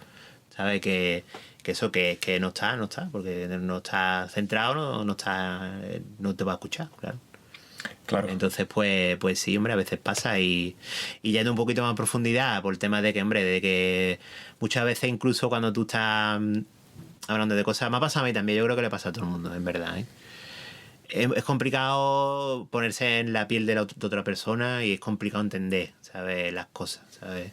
¿sabes? Que eso que no está, porque no está centrado, no te va a escuchar, claro. Claro. Entonces, pues sí, hombre, a veces pasa, y yendo un poquito más en profundidad por el tema de que, hombre, de que muchas veces incluso cuando tú estás hablando de cosas, me ha pasado a mí también, yo creo que le pasa a todo el mundo, en verdad, ¿eh? Es complicado ponerse en la piel de otra persona, y es complicado entender, ¿sabes? Las cosas, ¿sabes?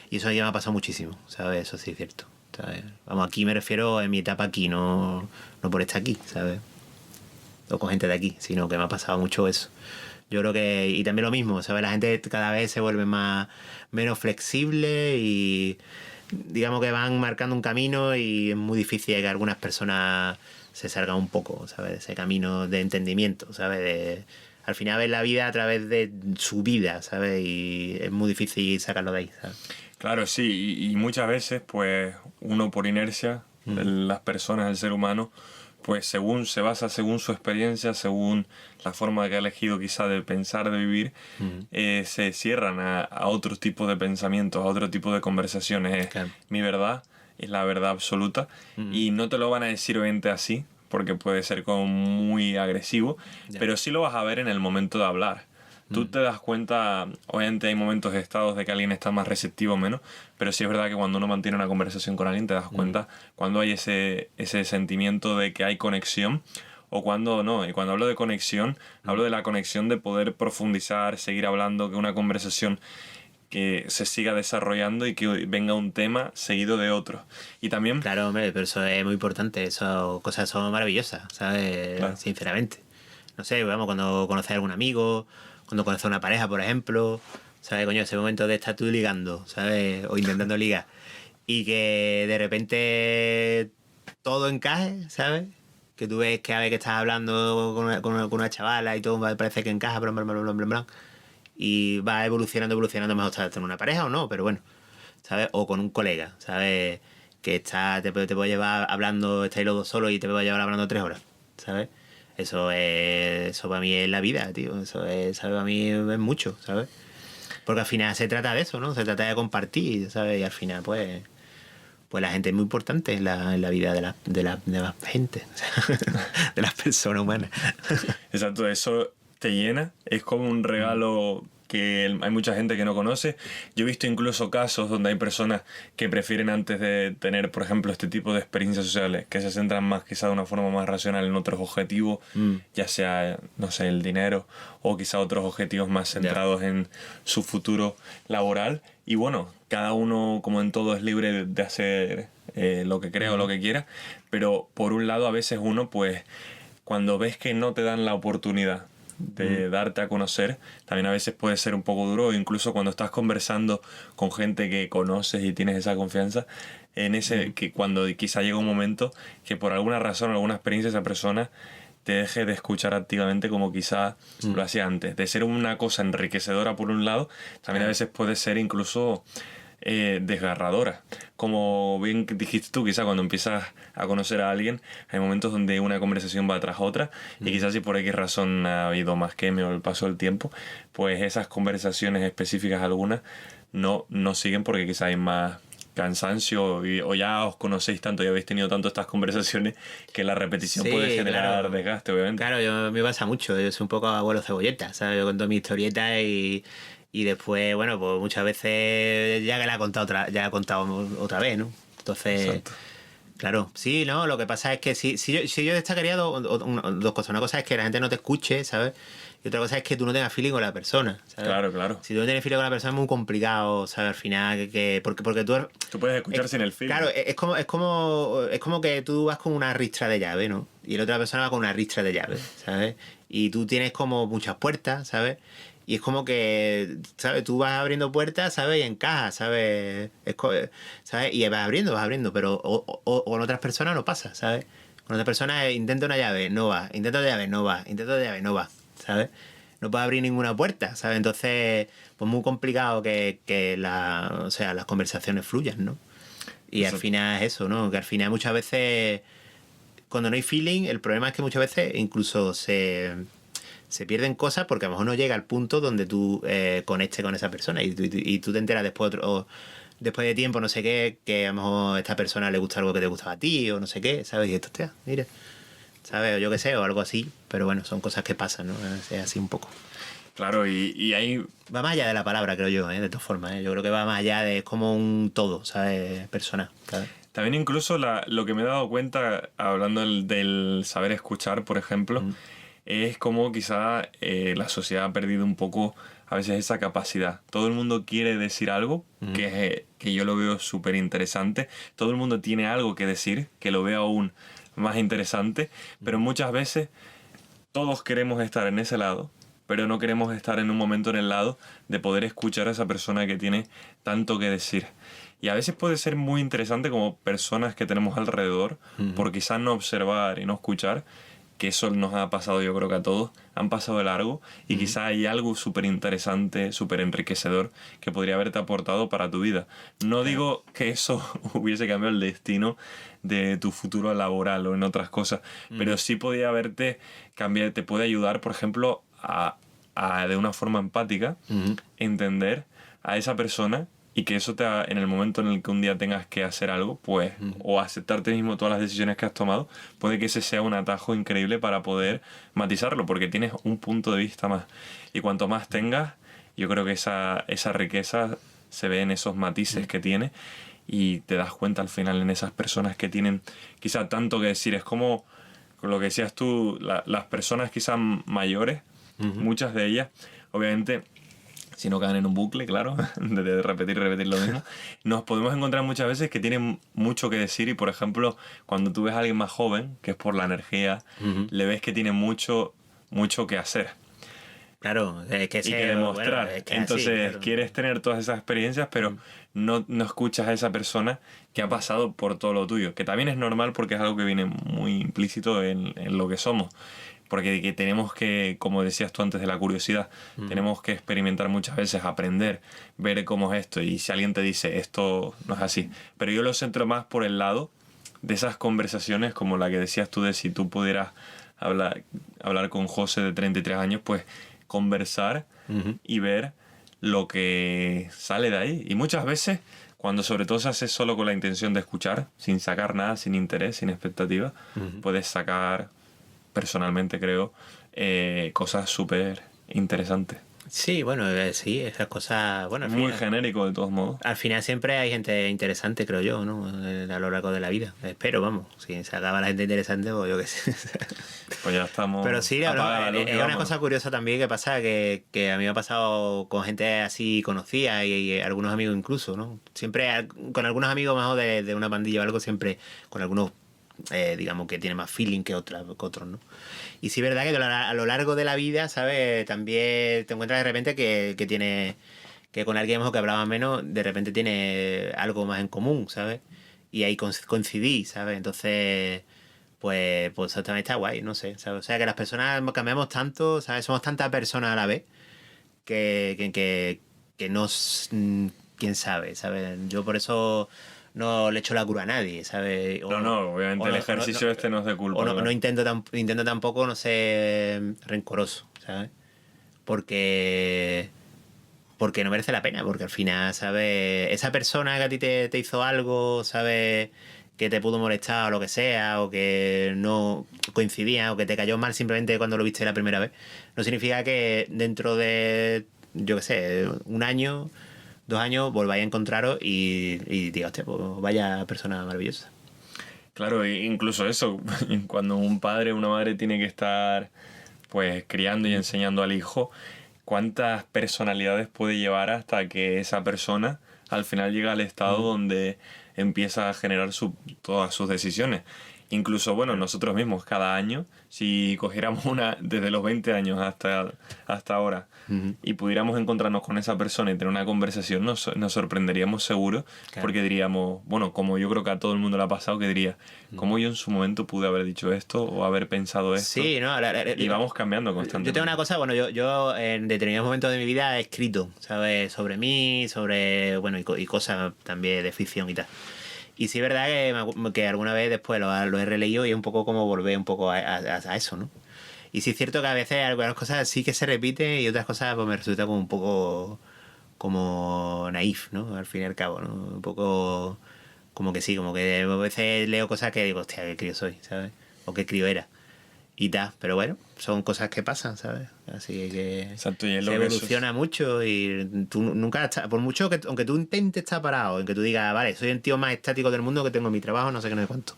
Y eso ya me ha pasado muchísimo, ¿sabes? Eso sí es cierto, ¿sabes? Vamos, aquí me refiero en mi etapa aquí, no por estar aquí, ¿sabes? O con gente de aquí, sino que me ha pasado mucho eso. Yo creo que... Y también lo mismo, ¿sabes? La gente cada vez se vuelve menos flexible, y digamos que van marcando un camino, y es muy difícil que algunas personas se salgan un poco, ¿sabes? De ese camino de entendimiento, ¿sabes? Al final ver la vida a través de su vida, ¿sabes? Y es muy difícil sacarlo de ahí, ¿sabes? Claro, sí, y muchas veces, pues, uno por inercia, las personas, el ser humano, pues se basa según su experiencia, según la forma que ha elegido quizá de pensar, de vivir, se cierran a otros tipos de pensamientos, a otro tipo de conversaciones. Claro. Mi verdad es la verdad absoluta, y no te lo van a decir obviamente así, porque puede ser como muy agresivo, pero sí lo vas a ver en el momento de hablar. Tú te das cuenta, obviamente hay momentos, estados de que alguien está más receptivo o menos, pero sí es verdad que cuando uno mantiene una conversación con alguien te das cuenta cuando hay ese sentimiento de que hay conexión o cuando no. Y cuando hablo de conexión, hablo de la conexión de poder profundizar, seguir hablando, que una conversación que se siga desarrollando y que venga un tema seguido de otro. Y también... Claro, hombre, pero eso es muy importante, cosas son maravillosas, ¿sabes? Claro. Sinceramente. No sé, vamos, cuando conoces a algún amigo, cuando conoces a una pareja, por ejemplo, ¿sabes? Coño, ese momento de estar tú ligando, ¿sabes? O intentando ligar, y que de repente todo encaje, ¿sabes? Que tú ves que a ver que estás hablando con una chavala y todo parece que encaja, bla, bla, bla, bla, bla, bla, y va evolucionando, mejor estar en una pareja o no, pero bueno, ¿sabes? O con un colega, ¿sabes? Que te puede llevar hablando, estáis los dos solos y te puede llevar hablando 3 horas, ¿sabes? Eso para mí es la vida, tío. Eso ¿sabes? Para mí es mucho, ¿sabes? Porque al final se trata de eso, ¿no? Se trata de compartir, ¿sabes? Y al final, pues la gente es muy importante en la vida de la gente, de las personas humanas. Exacto, eso te llena, es como un regalo hay mucha gente que no conoce. Yo he visto incluso casos donde hay personas que prefieren, antes de tener, por ejemplo, este tipo de experiencias sociales, que se centran más quizá de una forma más racional en otros objetivos, ya sea, no sé, el dinero, o quizá otros objetivos más centrados en su futuro laboral. Y bueno, cada uno, como en todo, es libre de hacer lo que crea o lo que quiera, pero por un lado a veces uno, pues, cuando ves que no te dan la oportunidad de darte a conocer, también a veces puede ser un poco duro, incluso cuando estás conversando con gente que conoces y tienes esa confianza, en ese que cuando quizá llega un momento que por alguna razón, alguna experiencia, esa persona te deje de escuchar activamente como quizá lo hacía antes. De ser una cosa enriquecedora por un lado, también a veces puede ser incluso desgarradora. Como bien dijiste tú, quizá cuando empiezas a conocer a alguien, hay momentos donde una conversación va tras otra, y quizás si por X razón ha habido más queme o el paso del tiempo, pues esas conversaciones específicas algunas no siguen porque quizá hay más cansancio o ya os conocéis tanto y habéis tenido tanto estas conversaciones que la repetición puede generar desgaste, obviamente. Claro, me pasa mucho, yo soy un poco abuelo cebolleta, ¿sabes? Yo cuento mi historieta y después, bueno, pues muchas veces ya que la he contado otra vez, ¿no? Entonces, Exacto. claro, sí, ¿no? Lo que pasa es que si yo destacaría dos cosas. Una cosa es que la gente no te escuche, ¿sabes? Y otra cosa es que tú no tengas feeling con la persona, ¿sabes? Claro. Si tú no tienes feeling con la persona es muy complicado, ¿sabes? Al final, porque Tú puedes escuchar sin el feeling. Claro, es como que tú vas con una ristra de llave, ¿no? Y la otra persona va con una ristra de llave, ¿sabes? Y tú tienes como muchas puertas, ¿sabes? Y es como que, ¿sabes? Tú vas abriendo puertas, ¿sabes? Y encajas, ¿sabes? ¿Sabes? Y vas abriendo, pero con otras personas no pasa, ¿sabes? Con otras personas intenta una llave, no va. Intenta otra llave, no va. Intenta otra llave, no va, ¿sabes? No puedes abrir ninguna puerta, ¿sabes? Entonces, pues muy complicado que las conversaciones fluyan, ¿no? Y al final es eso, ¿no? Que al final muchas veces, cuando no hay feeling, el problema es que muchas veces incluso se pierden cosas porque a lo mejor no llega al punto donde tú conectes con esa persona y tú te enteras después de tiempo, no sé qué, que a lo mejor a esta persona le gusta algo que te gustaba a ti o no sé qué, ¿sabes? Y esto, hostia, mira, ¿sabes? O yo qué sé, o algo así, pero bueno, son cosas que pasan, ¿no? Es así un poco. Claro, y ahí... Va más allá de la palabra, creo yo, de todas formas, ¿eh? Yo creo que va más allá es como un todo, ¿sabes? Personal, ¿sabes? También incluso lo que me he dado cuenta, hablando del saber escuchar, por ejemplo, es como quizá la sociedad ha perdido un poco a veces esa capacidad. Todo el mundo quiere decir algo, que yo lo veo súper interesante. Todo el mundo tiene algo que decir, que lo veo aún más interesante, pero muchas veces todos queremos estar en ese lado, pero no queremos estar en un momento en el lado de poder escuchar a esa persona que tiene tanto que decir. Y a veces puede ser muy interesante como personas que tenemos alrededor, por quizás no observar y no escuchar, que eso nos ha pasado yo creo que a todos, han pasado de largo y quizás hay algo súper interesante, súper enriquecedor que podría haberte aportado para tu vida. No digo que eso hubiese cambiado el destino de tu futuro laboral o en otras cosas, pero sí podía haberte cambiado, te puede ayudar, por ejemplo, a de una forma empática entender a esa persona, y que eso en el momento en el que un día tengas que hacer algo, pues, o aceptarte mismo todas las decisiones que has tomado, puede que ese sea un atajo increíble para poder matizarlo, porque tienes un punto de vista más. Y cuanto más tengas, yo creo que esa riqueza se ve en esos matices que tiene, y te das cuenta al final en esas personas que tienen quizá tanto que decir. Es como con lo que decías tú, las personas quizás mayores, muchas de ellas, obviamente, si no caen en un bucle, claro, de repetir y repetir lo mismo, nos podemos encontrar muchas veces que tienen mucho que decir, y por ejemplo, cuando tú ves a alguien más joven, que es por la energía, le ves que tiene mucho que hacer. Claro, es que y que demostrar. Bueno, es que entonces así, claro. quieres tener todas esas experiencias, pero no escuchas a esa persona que ha pasado por todo lo tuyo, que también es normal porque es algo que viene muy implícito en lo que somos. Porque que tenemos que, como decías tú antes de la curiosidad, tenemos que experimentar muchas veces, aprender, ver cómo es esto. Y si alguien te dice, esto no es así. Pero yo lo centro más por el lado de esas conversaciones, como la que decías tú, de si tú pudieras hablar con José de 33 años, pues conversar y ver lo que sale de ahí. Y muchas veces, cuando sobre todo se hace solo con la intención de escuchar, sin sacar nada, sin interés, sin expectativa, puedes sacar... personalmente creo, cosas súper interesantes. Sí, bueno, sí, esas cosas, bueno, Es muy genérico de todos modos. al final siempre hay gente interesante, creo yo, ¿no? A lo largo de la vida. Espero, vamos. Si se acaba la gente interesante, pues yo qué sé. Pues ya estamos. Pero sí, no, Apaga la luz y es una vámonos. cosa curiosa también que pasa que a mí me ha pasado con gente así conocida y algunos amigos incluso, ¿no? Siempre con algunos amigos más de una pandilla o algo, siempre con algunos, digamos, que tienen más feeling que otros, ¿no? Y sí es verdad que a lo largo de la vida, ¿sabes? También te encuentras de repente que tiene que con alguien mejor que hablaba menos, de repente tiene algo más en común, ¿sabes? Y ahí coincidí, ¿sabes? Entonces, pues eso también está guay, no sé, ¿sabes? O sea, que las personas cambiamos tanto, ¿sabes? Somos tantas personas a la vez que no... quién sabe, ¿sabes? Yo por eso no le echo la cura a nadie, ¿sabes? No, obviamente el ejercicio este no es de culpa. O no intento tampoco no ser rencoroso, ¿sabes? Porque porque no merece la pena, porque al final, ¿sabes? Esa persona que a ti te hizo algo, ¿sabes? Que te pudo molestar o lo que sea, o que no coincidía, o que te cayó mal simplemente cuando lo viste la primera vez, no significa que dentro de, yo qué sé, un año, 2 años, volváis a encontraros y digas, hostia, pues vaya persona maravillosa. Claro, incluso eso, cuando un padre o una madre tiene que estar pues criando y enseñando al hijo, ¿cuántas personalidades puede llevar hasta que esa persona al final llega al estado donde empieza a generar todas sus decisiones? Incluso, bueno, nosotros mismos cada año, si cogiéramos una desde los 20 años hasta ahora y pudiéramos encontrarnos con esa persona y tener una conversación, nos sorprenderíamos seguro, Claro. porque diríamos, bueno, como yo creo que a todo el mundo le ha pasado, que diría, ¿cómo yo en su momento pude haber dicho esto o haber pensado esto? Sí, no, Y vamos cambiando yo constantemente. tengo una cosa, bueno, yo en determinados momentos de mi vida he escrito, ¿sabes? Sobre mí, sobre, bueno, y cosas también de ficción y tal. Y sí es verdad que alguna vez después lo he releído y es un poco como volver un poco a eso, ¿no? Y sí es cierto que a veces algunas cosas sí que se repiten y otras cosas pues me resulta como un poco como naif, ¿no? Al fin y al cabo, ¿no? Un poco como que sí, como que a veces leo cosas que digo, hostia, qué crío soy, ¿sabes? O qué crío era y tal, pero bueno, son cosas que pasan, ¿sabes? Así que Exacto, y es lo se que evoluciona mucho y tú nunca estás, por mucho que, aunque tú intentes estar parado, en que tú digas, vale, soy el tío más estático del mundo, que tengo mi trabajo, no sé qué, no sé cuánto,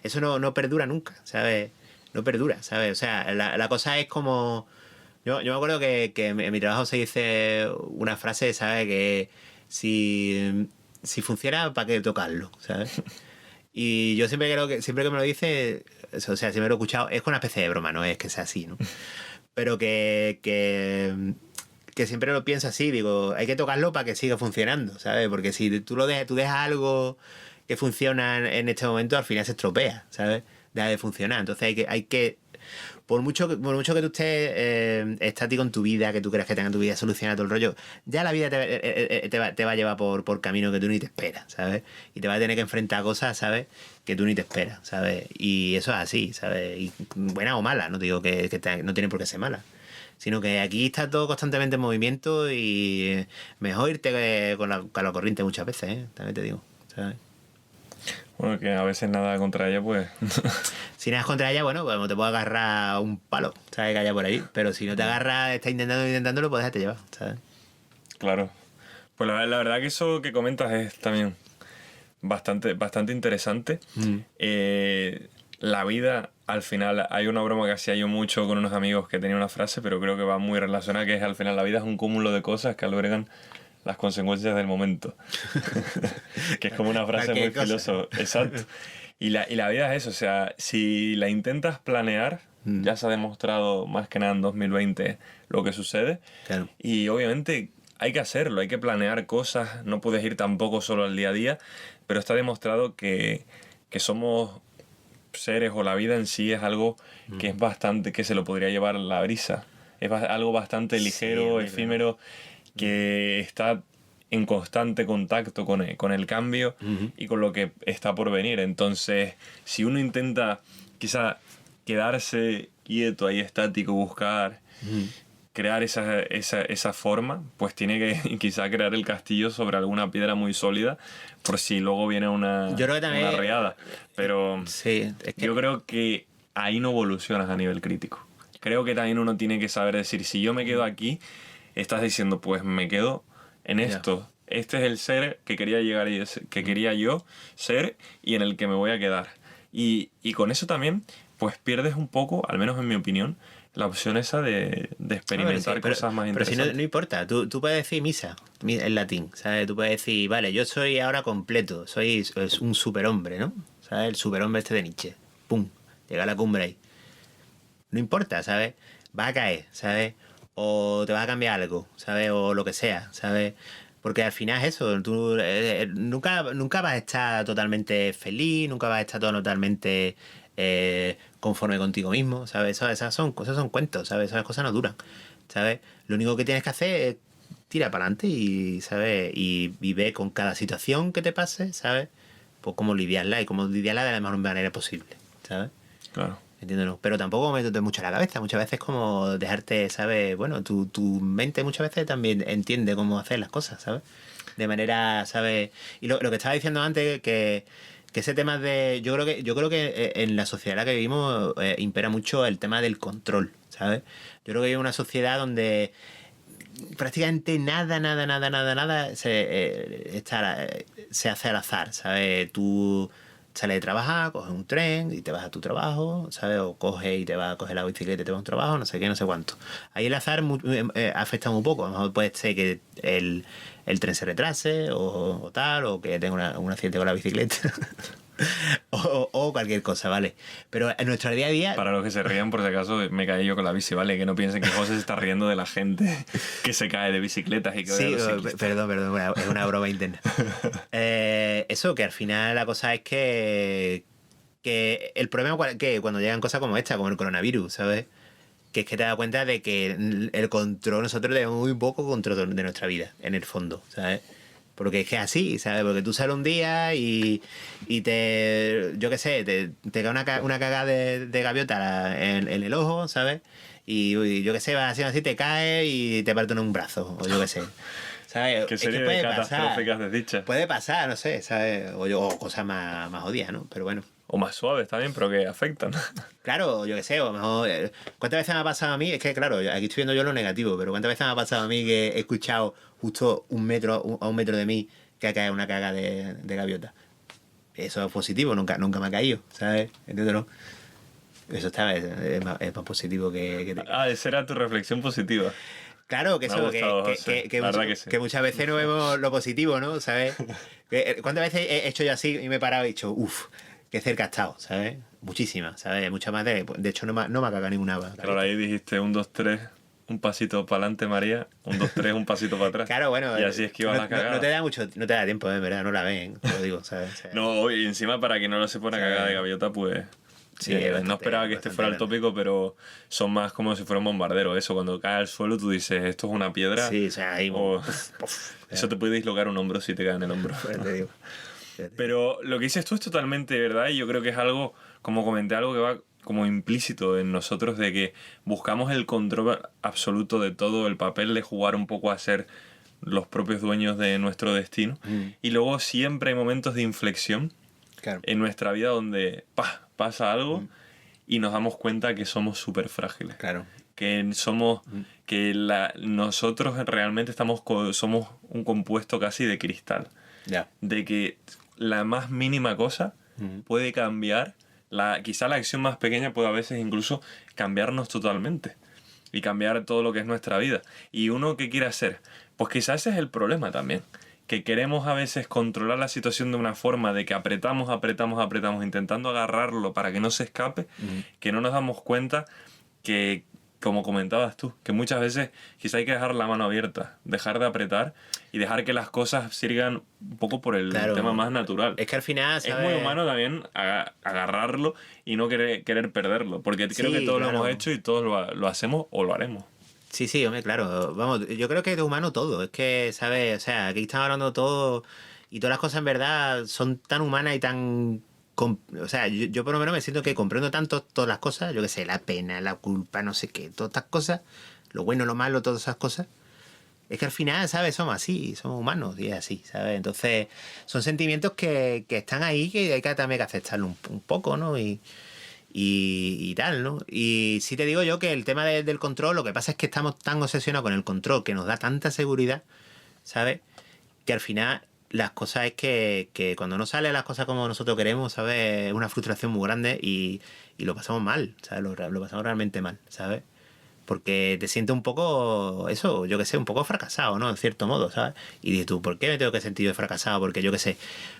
eso no perdura nunca, ¿sabes? No perdura, ¿sabes? O sea, la cosa es como... Yo me acuerdo que en mi trabajo se dice una frase, ¿sabes? Que si funciona, ¿para qué tocarlo? ¿Sabes? Y yo siempre que me lo dice, o sea, siempre lo he escuchado, es con una especie de broma, no es que sea así, ¿no? Pero que siempre lo pienso así, digo, hay que tocarlo para que siga funcionando, ¿sabes? Porque si tú dejas algo que funciona en este momento, al final se estropea, ¿sabes? Deja de funcionar. Entonces hay que por mucho que tú estés estático en tu vida, que tú creas que tenga tu vida solucionada todo el rollo, ya la vida te va a llevar por camino que tú ni te esperas, ¿sabes? Y te vas a tener que enfrentar a cosas, ¿sabes? Que tú ni te esperas, ¿sabes? Y eso es así, ¿sabes? Y buena o mala, no digo que no tiene por qué ser mala. Sino que aquí está todo constantemente en movimiento y mejor irte con la corriente muchas veces, ¿eh? También te digo, ¿sabes? Bueno, que a veces nada contra ella, pues... Si nadas contra ella, bueno, pues te puedo agarrar un palo, ¿sabes? Que haya por ahí. Pero si no te agarras, estás intentándolo, pues déjate llevar, ¿sabes? Claro. Pues la verdad que eso que comentas es también bastante interesante. La vida, al final, hay una broma que hacía yo mucho con unos amigos que tenía una frase, pero creo que va muy relacionada, que es al final la vida es un cúmulo de cosas que albergan las consecuencias del momento. Que es como una frase muy Cualquier cosa. filósofa. Exacto. Y la vida es eso, o sea, si la intentas planear, ya se ha demostrado más que nada en 2020 lo que sucede. Claro. Y obviamente hay que hacerlo, hay que planear cosas, no puedes ir tampoco solo al día a día, pero está demostrado que somos seres o la vida en sí es algo que es bastante, que se lo podría llevar la brisa. Es algo bastante ligero, hombre, efímero, que está en constante contacto con el cambio y con lo que está por venir. Entonces, si uno intenta quizá quedarse quieto ahí estático, buscar crear esa forma, pues tiene que quizá crear el castillo sobre alguna piedra muy sólida por si luego viene Yo creo que también, una riada. Pero sí, es que yo creo que ahí no evolucionas a nivel crítico. Creo que también uno tiene que saber decir, si yo me quedo aquí, estás diciendo, pues me quedo en esto. Este es el ser que quería llegar que quería yo ser y en el que me voy a quedar. Y con eso también, pues pierdes un poco, al menos en mi opinión, la opción esa de experimentar cosas más interesantes. Pero si no importa, tú puedes decir misa en latín, ¿sabes? Tú puedes decir, vale, yo soy ahora completo, soy un superhombre, ¿no? ¿Sabes? El superhombre este de Nietzsche. ¡Pum! Llega a la cumbre ahí. No importa, ¿sabes? Va a caer, ¿sabes? O te va a cambiar algo, ¿sabes? O lo que sea, ¿sabes? Porque al final es eso, tú nunca vas a estar totalmente feliz, nunca vas a estar totalmente conforme contigo mismo, ¿sabes? Esas son cuentos, ¿sabes? Esas cosas no duran, ¿sabes? Lo único que tienes que hacer es tira para adelante y, ¿sabes? Y ve con cada situación que te pase, ¿sabes? Pues cómo lidiarla y cómo lidiarla de la mejor manera posible, ¿sabes? Claro. Entiéndelo. Pero tampoco métete mucho a la cabeza. Muchas veces como dejarte, ¿sabes? Bueno, tu mente muchas veces también entiende cómo hacer las cosas, ¿sabes? De manera, ¿sabes? Y lo que estaba diciendo antes, que ese tema de... Yo creo que en la sociedad en la que vivimos impera mucho el tema del control, ¿sabes? Yo creo que hay una sociedad donde prácticamente nada se hace al azar, ¿sabes? Tú sales de trabajar, coges un tren y te vas a tu trabajo, ¿sabes? O coges y te vas a coger la bicicleta y te vas a un trabajo, no sé qué, no sé cuánto. Ahí el azar afecta muy poco. A lo mejor puede ser que el tren se retrase o tal, o que tenga un accidente con la bicicleta. o cualquier cosa, ¿vale? Pero en nuestro día a día... Para los que se rían, por si acaso, me caí yo con la bici, ¿vale? Que no piensen que José se está riendo de la gente que se cae de bicicletas y que sí, perdón, es una broma interna. Eso, que al final la cosa es que el problema es que cuando llegan cosas como esta, como el coronavirus, ¿sabes? Que es que te das cuenta de que el control, nosotros tenemos muy poco control de nuestra vida, en el fondo, ¿sabes? Porque es que es así, ¿sabes? Porque tú sales un día y te... Yo qué sé, te cae una cagada de gaviota en el ojo, ¿sabes? Y yo qué sé, vas así, te caes y te parten un brazo, o yo qué sé. ¿Sabes? ¿Qué serie de catastróficas desdichas? Puede pasar, no sé, ¿sabes? O cosas más jodidas, ¿no? Pero bueno. O más suaves también, pero que afectan. Claro, yo qué sé, o a lo mejor... ¿Cuántas veces me ha pasado a mí? Es que, claro, aquí estoy viendo yo lo negativo, pero ¿cuántas veces me ha pasado a mí que he escuchado justo a un metro de mí que ha caído una caga de gaviota? Eso es positivo, nunca me ha caído, ¿sabes? ¿Entiendes? Eso es más positivo que Esa era tu reflexión positiva. Claro, que eso, que muchas veces no vemos lo positivo, ¿no? ¿Sabes? ¿Cuántas veces he hecho yo así y me he parado y he dicho, uff, qué cerca ha estado, ¿sabes? Muchísimas, ¿sabes? Muchas más de hecho, no me ha cagado ninguna. Claro, ahí dijiste 1, 2, 3, un pasito para adelante, María, 1, 2, 3, un pasito para atrás. Claro, bueno. Y así esquivas la cagada. No te da tiempo, en verdad, no la ven, te lo digo, ¿sabes? O sea, no, y encima para que no lo sepa una cagada de gaviota, pues... Sí, no esperaba que este fuera el tópico, pero son más como si fuera un bombardero. Eso, cuando cae al suelo tú dices, esto es una piedra. Sí, o sea, ahí... Eso te puede dislocar un hombro si te cae en el hombro. Pues te digo. Pero lo que dices tú es totalmente verdad y yo creo que es algo, como comenté, algo que va como implícito en nosotros de que buscamos el control absoluto de todo, el papel de jugar un poco a ser los propios dueños de nuestro destino. Y luego siempre hay momentos de inflexión en nuestra vida donde pasa algo y nos damos cuenta que somos súper frágiles. Claro. Que somos que nosotros realmente somos un compuesto casi de cristal. De que la más mínima cosa puede cambiar, quizá la acción más pequeña puede a veces incluso cambiarnos totalmente y cambiar todo lo que es nuestra vida. ¿Y uno qué quiere hacer? Pues quizás ese es el problema también, que queremos a veces controlar la situación de una forma de que apretamos intentando agarrarlo para que no se escape, que no nos damos cuenta que, como comentabas tú, que muchas veces quizá hay que dejar la mano abierta, dejar de apretar y dejar que las cosas sirvan un poco por el tema más natural. Es que al final, ¿sabes? Es muy humano también agarrarlo y no querer perderlo, porque creo que todos lo hemos hecho y todos lo hacemos o lo haremos. Sí, hombre, claro. Vamos, yo creo que es humano todo. Es que, ¿sabes? O sea, aquí estamos hablando todo y todas las cosas en verdad son tan humanas y tan... O sea, yo por lo menos me siento que comprendo tanto todas las cosas, yo qué sé, la pena, la culpa, no sé qué, todas estas cosas, lo bueno, lo malo, todas esas cosas. Es que al final, ¿sabes? Somos así, somos humanos y es así, ¿sabes? Entonces, son sentimientos que están ahí que hay que también que aceptarlo un poco, ¿no? Y y tal, ¿no? Y sí te digo yo que el tema del control, lo que pasa es que estamos tan obsesionados con el control que nos da tanta seguridad, ¿sabes? Que al final las cosas es que cuando no salen las cosas como nosotros queremos, ¿sabes? Es una frustración muy grande y lo pasamos mal, ¿sabes? Lo pasamos realmente mal, ¿sabes? Porque te sientes un poco, eso, yo qué sé, un poco fracasado, ¿no? En cierto modo, ¿sabes? Y dices tú, ¿por qué me tengo que sentir yo fracasado? Porque yo qué sé,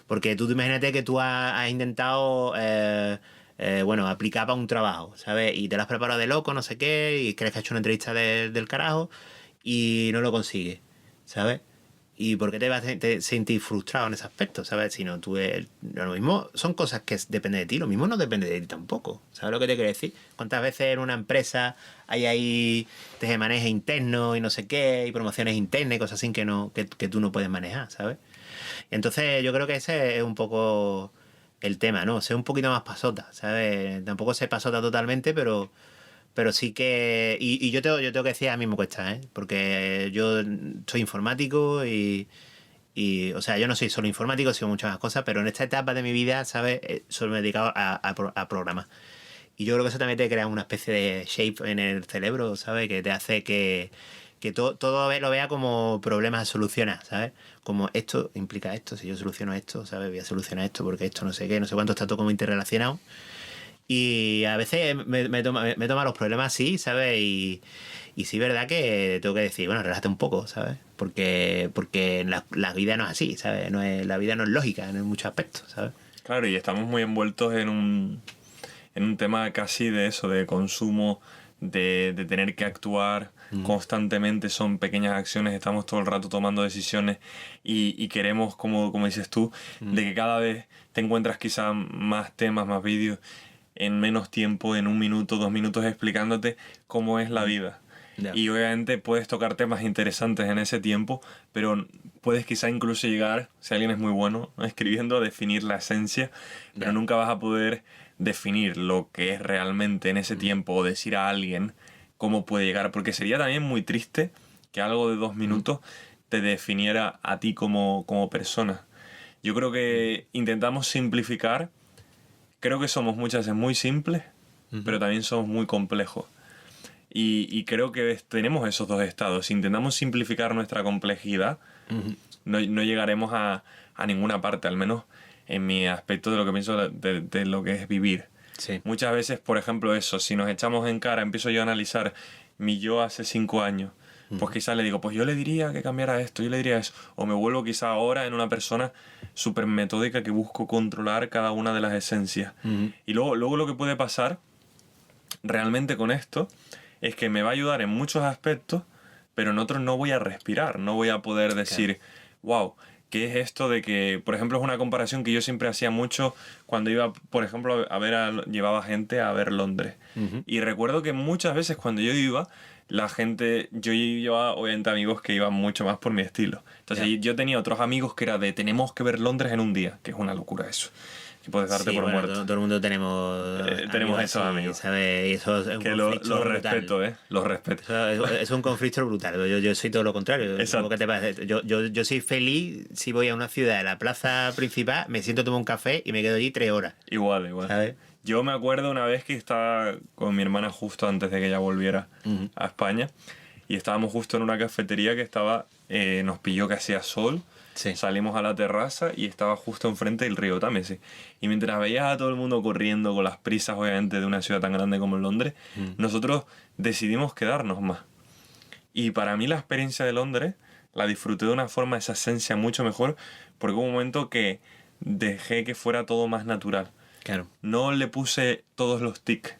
porque tú imagínate que tú has intentado, bueno, aplicar para un trabajo, ¿sabes? Y te lo has preparado de loco, no sé qué, y crees que has hecho una entrevista del carajo y no lo consigues, ¿sabes? ¿Y por qué te vas a sentir frustrado en ese aspecto? ¿Sabes? Si no, lo mismo son cosas que dependen de ti, lo mismo no depende de ti tampoco. ¿Sabes lo que te quiero decir? ¿Cuántas veces en una empresa hay ahí manejo interno y no sé qué, y promociones internas y cosas así que tú no puedes manejar, ¿sabes? Entonces yo creo que ese es un poco el tema, ¿no? Ser un poquito más pasota, ¿sabes? Tampoco ser pasota totalmente, pero sí que... Y yo tengo que decir, a mí me cuesta, ¿eh? Porque yo soy informático o sea, yo no soy solo informático, sino muchas más cosas, pero en esta etapa de mi vida, ¿sabes? Solo me he dedicado a programar. Y yo creo que eso también te crea una especie de shape en el cerebro, ¿sabes? Que te hace que todo lo vea como problemas a solucionar, ¿sabes? Como esto implica esto, si yo soluciono esto, ¿sabes? Voy a solucionar esto porque esto no sé qué, no sé cuánto, está todo como interrelacionado. Y a veces me toma los problemas así, ¿sabes? Y sí es verdad que tengo que decir, bueno, relájate un poco, ¿sabes? Porque la vida no es así, ¿sabes? La vida no es lógica en muchos aspectos, ¿sabes? Claro, y estamos muy envueltos en un tema casi de eso, de consumo, de tener que actuar constantemente, son pequeñas acciones, estamos todo el rato tomando decisiones y queremos, como dices tú, de que cada vez te encuentras quizá más temas, más vídeos en menos tiempo, en 1 minuto, 2 minutos explicándote cómo es la vida. Ya. Y obviamente puedes tocar temas interesantes en ese tiempo, pero puedes quizá incluso llegar, si alguien es muy bueno escribiendo, a definir la esencia, pero Ya. nunca vas a poder definir lo que es realmente en ese tiempo o decir a alguien cómo puede llegar, porque sería también muy triste que algo de 2 minutos te definiera a ti como persona. Yo creo que intentamos simplificar, creo que somos muchas veces muy simples, pero también somos muy complejos. Y creo que tenemos esos dos estados. Si intentamos simplificar nuestra complejidad, no llegaremos a ninguna parte, al menos en mi aspecto de lo que pienso de lo que es vivir. Sí. Muchas veces, por ejemplo, eso, si nos echamos en cara, empiezo yo a analizar mi yo hace 5 años, pues quizás le digo, pues yo le diría que cambiara esto, yo le diría eso. O me vuelvo quizá ahora en una persona súper metódica que busco controlar cada una de las esencias. Y luego lo que puede pasar realmente con esto es que me va a ayudar en muchos aspectos, pero en otros no voy a respirar, no voy a poder decir, wow, ¿qué es esto de que, por ejemplo, es una comparación que yo siempre hacía mucho cuando iba, por ejemplo, llevaba gente a ver Londres. Y recuerdo que muchas veces cuando yo iba, yo llevaba obviamente amigos que iban mucho más por mi estilo. Entonces yo tenía otros amigos que era de tenemos que ver Londres en un día, que es una locura eso. Que puedes darte Sí, por bueno, muerto. todo el mundo tenemos esos así, amigos. ¿sabes? Y eso es un Que conflicto los brutal. respeto, ¿eh? Los respeto. Es un conflicto brutal. Yo soy todo lo contrario. Exacto. ¿Qué te parece? Yo soy feliz si voy a una ciudad, a la plaza principal, me siento a tomar un café y me quedo allí 3 horas. Igual. ¿Sabes? Yo me acuerdo una vez que estaba con mi hermana justo antes de que ella volviera a España y estábamos justo en una cafetería que nos pilló que hacía sol. Sí. Salimos a la terraza y estaba justo enfrente del río Támesis. Y mientras veías a todo el mundo corriendo con las prisas, obviamente, de una ciudad tan grande como Londres, nosotros decidimos quedarnos más. Y para mí la experiencia de Londres la disfruté de una forma, esa esencia mucho mejor, porque hubo un momento que dejé que fuera todo más natural. Claro. No le puse todos los tics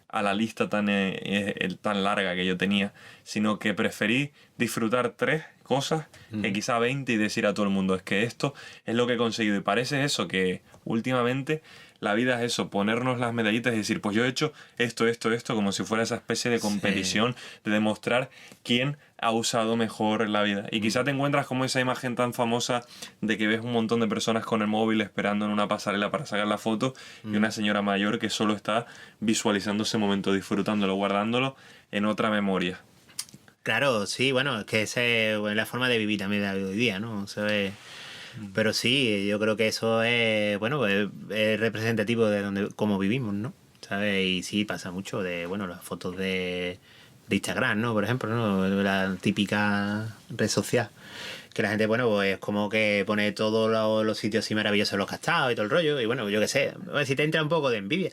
a la lista tan larga que yo tenía, sino que preferí disfrutar 3 cosas que quizá 20 y decir a todo el mundo, es que esto es lo que he conseguido. Y parece eso, que últimamente la vida es eso, ponernos las medallitas y decir, pues yo he hecho esto, como si fuera esa especie de competición, de demostrar quién ha usado mejor la vida. Y quizá te encuentras como esa imagen tan famosa de que ves un montón de personas con el móvil esperando en una pasarela para sacar la foto y una señora mayor que solo está visualizando ese momento, disfrutándolo, guardándolo en otra memoria. Claro, sí, bueno, es que esa es la forma de vivir también de hoy día, ¿no? ¿Sabes? Pero sí, yo creo que eso es, bueno, es representativo de cómo vivimos, ¿no? ¿sabes? Y sí, pasa mucho de, bueno, las fotos de Instagram, ¿no? Por ejemplo, ¿no? La típica red social. Que la gente, bueno, pues como que pone todos los sitios así maravillosos los que ha estado y todo el rollo. Y bueno, yo qué sé, si te entra un poco de envidia,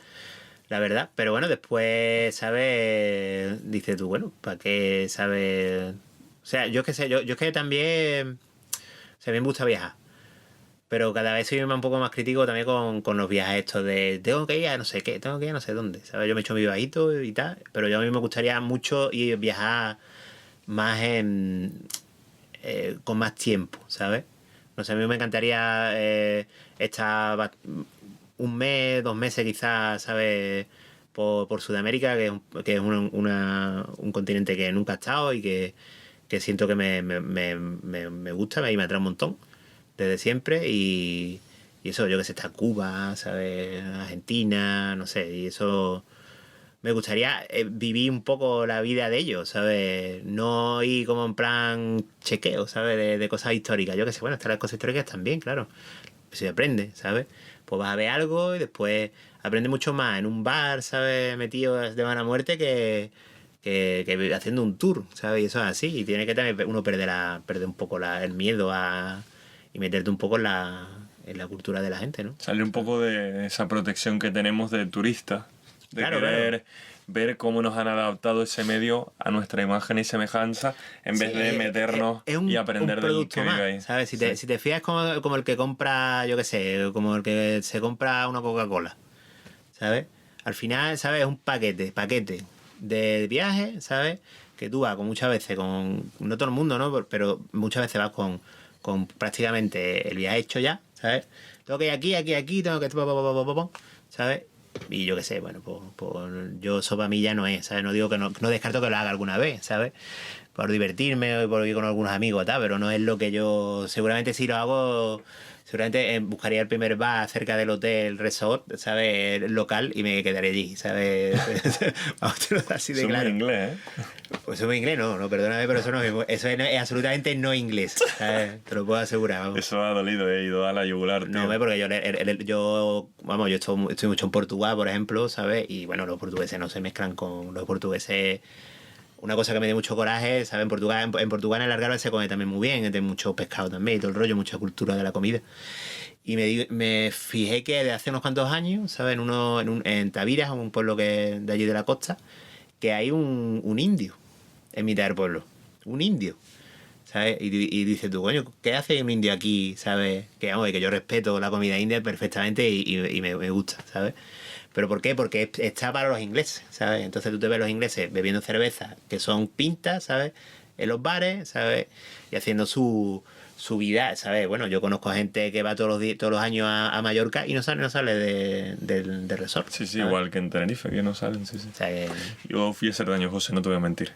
la verdad. Pero bueno, después, ¿sabes? Dices tú, bueno, ¿para qué sabes? O sea, yo qué sé, yo es que también... O sea, a mí me gusta viajar. Pero cada vez soy un poco más crítico también con los viajes estos de tengo que ir a no sé qué, tengo que ir a no sé dónde, ¿sabes? Yo me he hecho mi viajito y tal, pero yo a mí me gustaría mucho ir viajar más con más tiempo, ¿sabes? No sé, a mí me encantaría estar un mes, 2 meses quizás, ¿sabes? Por Sudamérica, que es un continente que nunca he estado y que siento que me gusta y me atrae un montón desde siempre y eso, yo que sé, está Cuba, ¿sabes? Argentina, no sé, y eso me gustaría vivir un poco la vida de ellos, ¿sabes? No ir como en plan chequeo, ¿sabes? De cosas históricas. Yo que sé, bueno, están las cosas históricas también, claro. Se aprende, ¿sabes? Pues vas a ver algo y después aprendes mucho más en un bar, ¿sabes? Metido de mala muerte que haciendo un tour, ¿sabes? Y eso es así. Y tiene que también uno perder un poco el miedo y meterte un poco en la cultura de la gente, ¿no? Sale un poco de esa protección que tenemos de turista, de Claro, querer ver cómo nos han adaptado ese medio a nuestra imagen y semejanza en vez Sí, de meternos y aprender un del producto que más, vive ahí. ¿sabes? Sí. Si te fías como el que compra, yo qué sé, como el que se compra una Coca-Cola, ¿sabes? Al final, ¿sabes? Es un paquete de viaje, ¿sabes? Que tú vas con muchas veces no todo el mundo, ¿no? Pero muchas veces vas con prácticamente el viaje hecho ya, ¿sabes? Tengo que ir aquí, tengo que... ¿sabes? Y yo qué sé, bueno, pues yo eso para mí ya no es, ¿sabes? No digo que no descarto que lo haga alguna vez, ¿sabes? Por divertirme o por ir con algunos amigos, tal, pero no es lo que yo... Seguramente si lo hago, seguramente buscaría el primer bar cerca del hotel, resort, ¿sabes? El local y me quedaré allí, ¿sabes? Vamos, te lo digo así de Eso es muy claro. inglés, ¿eh? Pues eso es muy inglés, no, perdóname, pero eso es absolutamente no inglés, ¿sabes? Te lo puedo asegurar, vamos. Eso ha dolido, he ido a la yugular, tío. No, hombre, porque yo estoy mucho en Portugal, por ejemplo, ¿sabes? Y bueno, los portugueses no se mezclan con los portugueses. Una cosa que me dio mucho coraje, ¿sabes? En Portugal, en el Algarve se come también muy bien, hay mucho pescado también y todo el rollo, mucha cultura de la comida. Y me fijé que de hace unos cuantos años, ¿sabes? En Tabiras, un pueblo que de allí de la costa, que hay un indio en mitad del pueblo. Un indio. ¿Sabes? Y dices tú, coño, ¿qué hace un indio aquí? ¿Sabes? Que, vamos, que yo respeto la comida india perfectamente y me gusta, ¿sabes? ¿Pero por qué? Porque está para los ingleses, ¿sabes? Entonces tú te ves los ingleses bebiendo cerveza que son pintas, ¿sabes? En los bares, ¿sabes? Y haciendo su vida, ¿sabes? Bueno, yo conozco a gente que va todos los años a Mallorca y no sale del resort. Sí, ¿sabes? igual que en Tenerife, que no salen, sí. O sea, Yo fui a hacer daño, José, no te voy a mentir.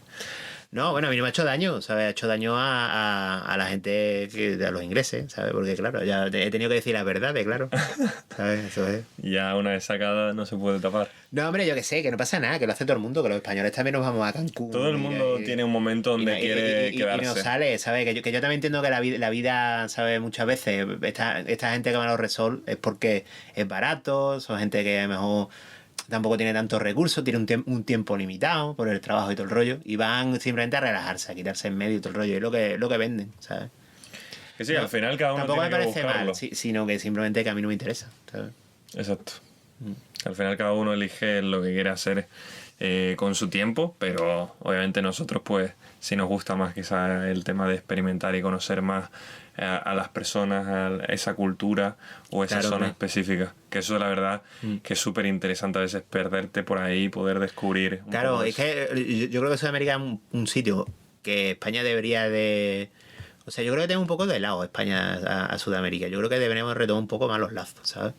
no, bueno, a mí no me ha hecho daño, ¿sabes? Ha hecho daño a la gente, a los ingleses, ¿sabes? Porque, claro, ya he tenido que decir las verdades, claro. ¿Sabes? Eso es. Ya una vez sacada no se puede tapar. No, hombre, yo que sé, que no pasa nada, que lo hace todo el mundo, que los españoles también nos vamos a Cancún. Todo el mundo tiene un momento donde quiere quedarse. Y nos sale, ¿sabes? Que yo también entiendo que la vida, ¿sabes? Muchas veces, esta gente que va a los resorts es porque es barato, son gente que a lo mejor tampoco tiene tantos recursos, tiene un tiempo limitado por el trabajo y todo el rollo, y van simplemente a relajarse, a quitarse en medio y todo el rollo, y es lo que venden, ¿sabes? Que sí, No, al final cada uno tampoco tiene me que parece buscarlo. mal, sino que simplemente que a mí no me interesa, ¿sabes? Exacto. Al final cada uno elige lo que quiere hacer con su tiempo, pero obviamente nosotros pues si nos gusta más quizás el tema de experimentar y conocer más a las personas, a esa cultura o esa zona específica. Que eso la verdad que es súper interesante a veces perderte por ahí y poder descubrir. Claro, es que yo creo que Sudamérica es un sitio que España debería de... O sea, yo creo que tenemos un poco de lado España a Sudamérica. Yo creo que deberíamos retomar un poco más los lazos, ¿sabes?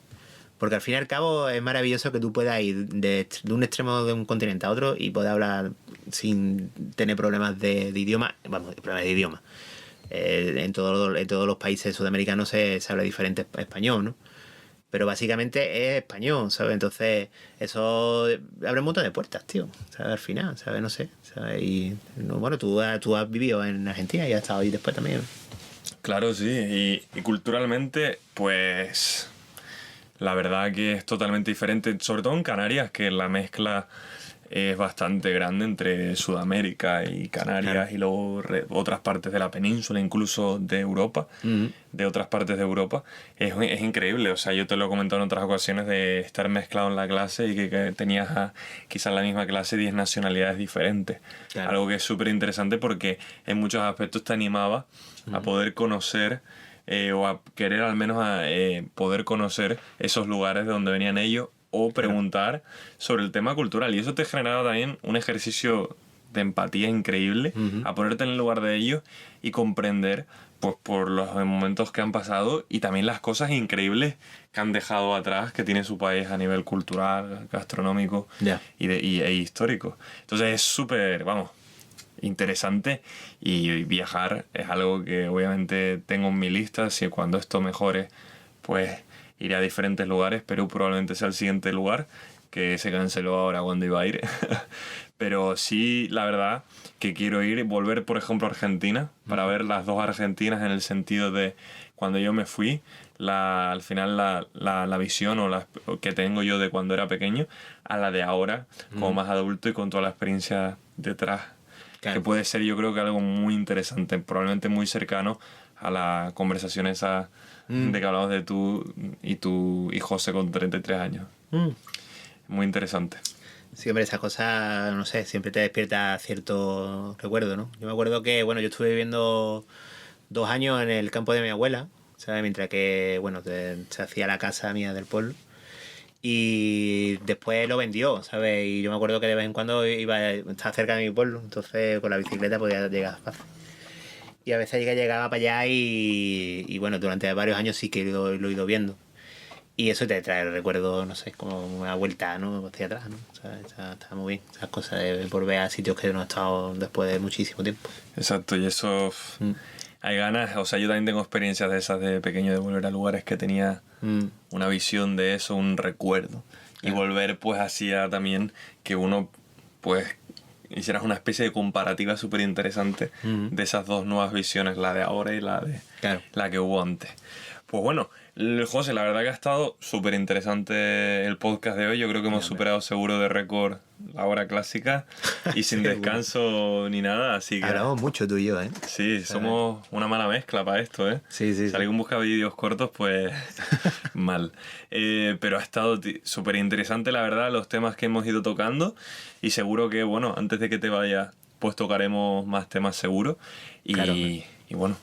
Porque al fin y al cabo es maravilloso que tú puedas ir de un extremo de un continente a otro y puedas hablar sin tener problemas de idioma. Vamos, problemas de idioma. En todos los países sudamericanos se habla diferente español, ¿no? Pero básicamente es español, ¿sabes? Entonces, eso abre un montón de puertas, tío, ¿sabes? Al final, ¿sabes? No sé, ¿sabes? Y, bueno, tú has vivido en Argentina y has estado ahí después también, ¿no? Claro, sí. Y culturalmente, pues... la verdad que es totalmente diferente, sobre todo en Canarias, que la mezcla es bastante grande entre Sudamérica y Canarias, y luego otras partes de la península, incluso de Europa, de otras partes de Europa. Es increíble, o sea, yo te lo he comentado en otras ocasiones de estar mezclado en la clase y que tenías quizás en la misma clase 10 nacionalidades diferentes. Claro. Algo que es súper interesante porque en muchos aspectos te animaba a poder conocer o a querer al menos poder conocer esos lugares de donde venían ellos, o preguntar sobre el tema cultural. Y eso te generaba también un ejercicio de empatía increíble, a ponerte en el lugar de ellos y comprender pues, por los momentos que han pasado y también las cosas increíbles que han dejado atrás, que tiene su país a nivel cultural, gastronómico e histórico. Entonces es súper, interesante, y viajar es algo que obviamente tengo en mi lista. Si cuando esto mejore, pues iré a diferentes lugares. Perú probablemente sea el siguiente lugar, que se canceló ahora cuando iba a ir. Pero sí, la verdad que quiero ir y volver, por ejemplo, a Argentina, para ver las dos Argentinas, en el sentido de cuando yo me fui, al final la visión que tengo yo de cuando era pequeño a la de ahora, como más adulto y con toda la experiencia detrás. Claro. Que puede ser, yo creo que algo muy interesante, probablemente muy cercano a la conversación esa de que hablamos de tú y José con 33 años. Muy interesante. Sí, hombre, esas cosas, no sé, siempre te despierta cierto recuerdo, ¿no? Yo me acuerdo que, yo estuve viviendo 2 años en el campo de mi abuela, ¿sabes? Mientras que, se hacía la casa mía del pueblo. Y después lo vendió, ¿sabes? Y yo me acuerdo que de vez en cuando estaba cerca de mi pueblo, entonces con la bicicleta podía llegar fácil. Y a veces llegaba para allá y durante varios años sí que lo he ido viendo. Y eso te trae el recuerdo, no sé, como una vuelta, ¿no? Hacia atrás, ¿no? O sea, está muy bien. Esas cosas de volver a sitios que no he estado después de muchísimo tiempo. Exacto, y eso... Hay ganas, o sea, yo también tengo experiencias de esas de pequeño, de volver a lugares que tenía una visión de eso, un recuerdo. Claro. Y volver pues hacía también que uno pues hicieras una especie de comparativa súper interesante de esas dos nuevas visiones, la de ahora y la que hubo antes. Pues bueno, José, la verdad que ha estado súper interesante el podcast de hoy. Yo creo que hemos superado seguro de récord la hora clásica y sin descanso ni nada, así que... Hablamos mucho tú y yo, ¿eh? Sí, somos una mala mezcla para esto, ¿eh? Sí. Si alguien busca vídeos cortos, pues mal. Pero ha estado súper interesante, la verdad, los temas que hemos ido tocando, y seguro que, antes de que te vayas, pues tocaremos más temas seguro. Y bueno...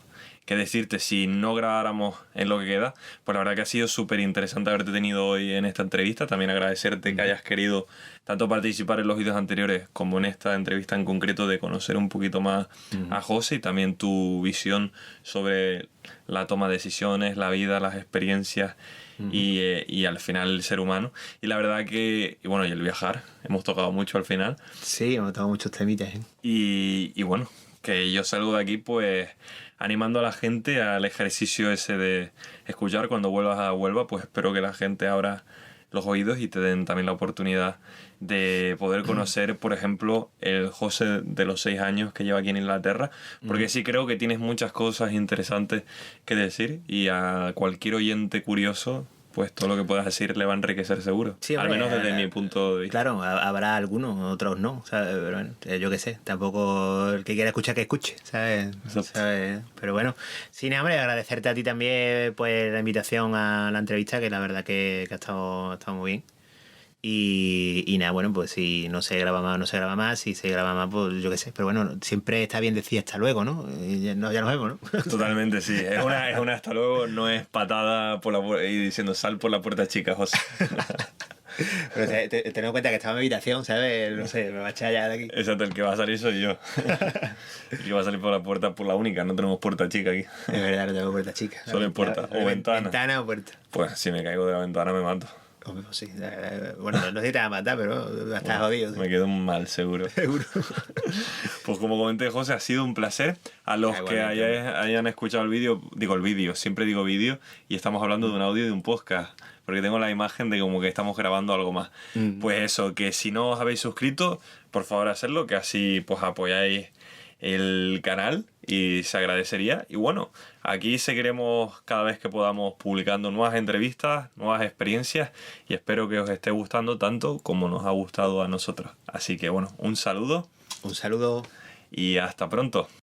¿Qué decirte? Si no grabáramos en lo que queda, pues la verdad que ha sido súper interesante haberte tenido hoy en esta entrevista. También agradecerte que hayas querido tanto participar en los vídeos anteriores como en esta entrevista en concreto, de conocer un poquito más a José y también tu visión sobre la toma de decisiones, la vida, las experiencias y al final el ser humano. Y la verdad que, y el viajar, hemos tocado mucho al final. Sí, hemos tocado muchos temitas, ¿eh? Y que yo salgo de aquí pues animando a la gente al ejercicio ese de escuchar. Cuando vuelvas a Huelva, pues espero que la gente abra los oídos y te den también la oportunidad de poder conocer, por ejemplo, el José de los 6 años que lleva aquí en Inglaterra, porque sí creo que tienes muchas cosas interesantes que decir, y a cualquier oyente curioso, pues todo lo que puedas decir le va a enriquecer seguro. Sí, hombre, al menos desde mi punto de vista. Claro, habrá algunos, otros no, ¿sabes? Pero bueno, yo qué sé, tampoco el que quiera escuchar que escuche, ¿sabes? Pero bueno, sí, hombre, agradecerte a ti también pues la invitación a la entrevista, que la verdad que ha estado muy bien. Y nada, pues si no se graba más, no se graba más. Si se graba más, pues yo qué sé. Pero bueno, siempre está bien decir hasta luego, ¿no? Y ya nos vemos, ¿no? Totalmente, sí. Es una hasta luego, no es patada por la y diciendo sal por la puerta chica, José. Pero ten en cuenta que estaba en mi habitación, ¿sabes? No sé, me va a echar ya de aquí. Exacto, el que va a salir soy yo. El que va a salir por la puerta, por la única. No tenemos puerta chica aquí. Es verdad, no tenemos puerta chica. Solo hay puerta o ventana. Ventana o puerta. Pues si me caigo de la ventana me mato. Pues sí. Bueno, no sé si te vas a matar, pero estás jodido. Me quedo mal, seguro. Seguro. Pues como comenté, José, ha sido un placer. A los que hayan escuchado el vídeo, siempre digo vídeo, y estamos hablando de un audio de un podcast, porque tengo la imagen de como que estamos grabando algo más. Pues eso, que si no os habéis suscrito, por favor hacedlo, que así pues apoyáis el canal y se agradecería. Y bueno, aquí seguiremos cada vez que podamos publicando nuevas entrevistas, nuevas experiencias y espero que os esté gustando tanto como nos ha gustado a nosotros. Así que bueno, un saludo Un saludo. y hasta pronto.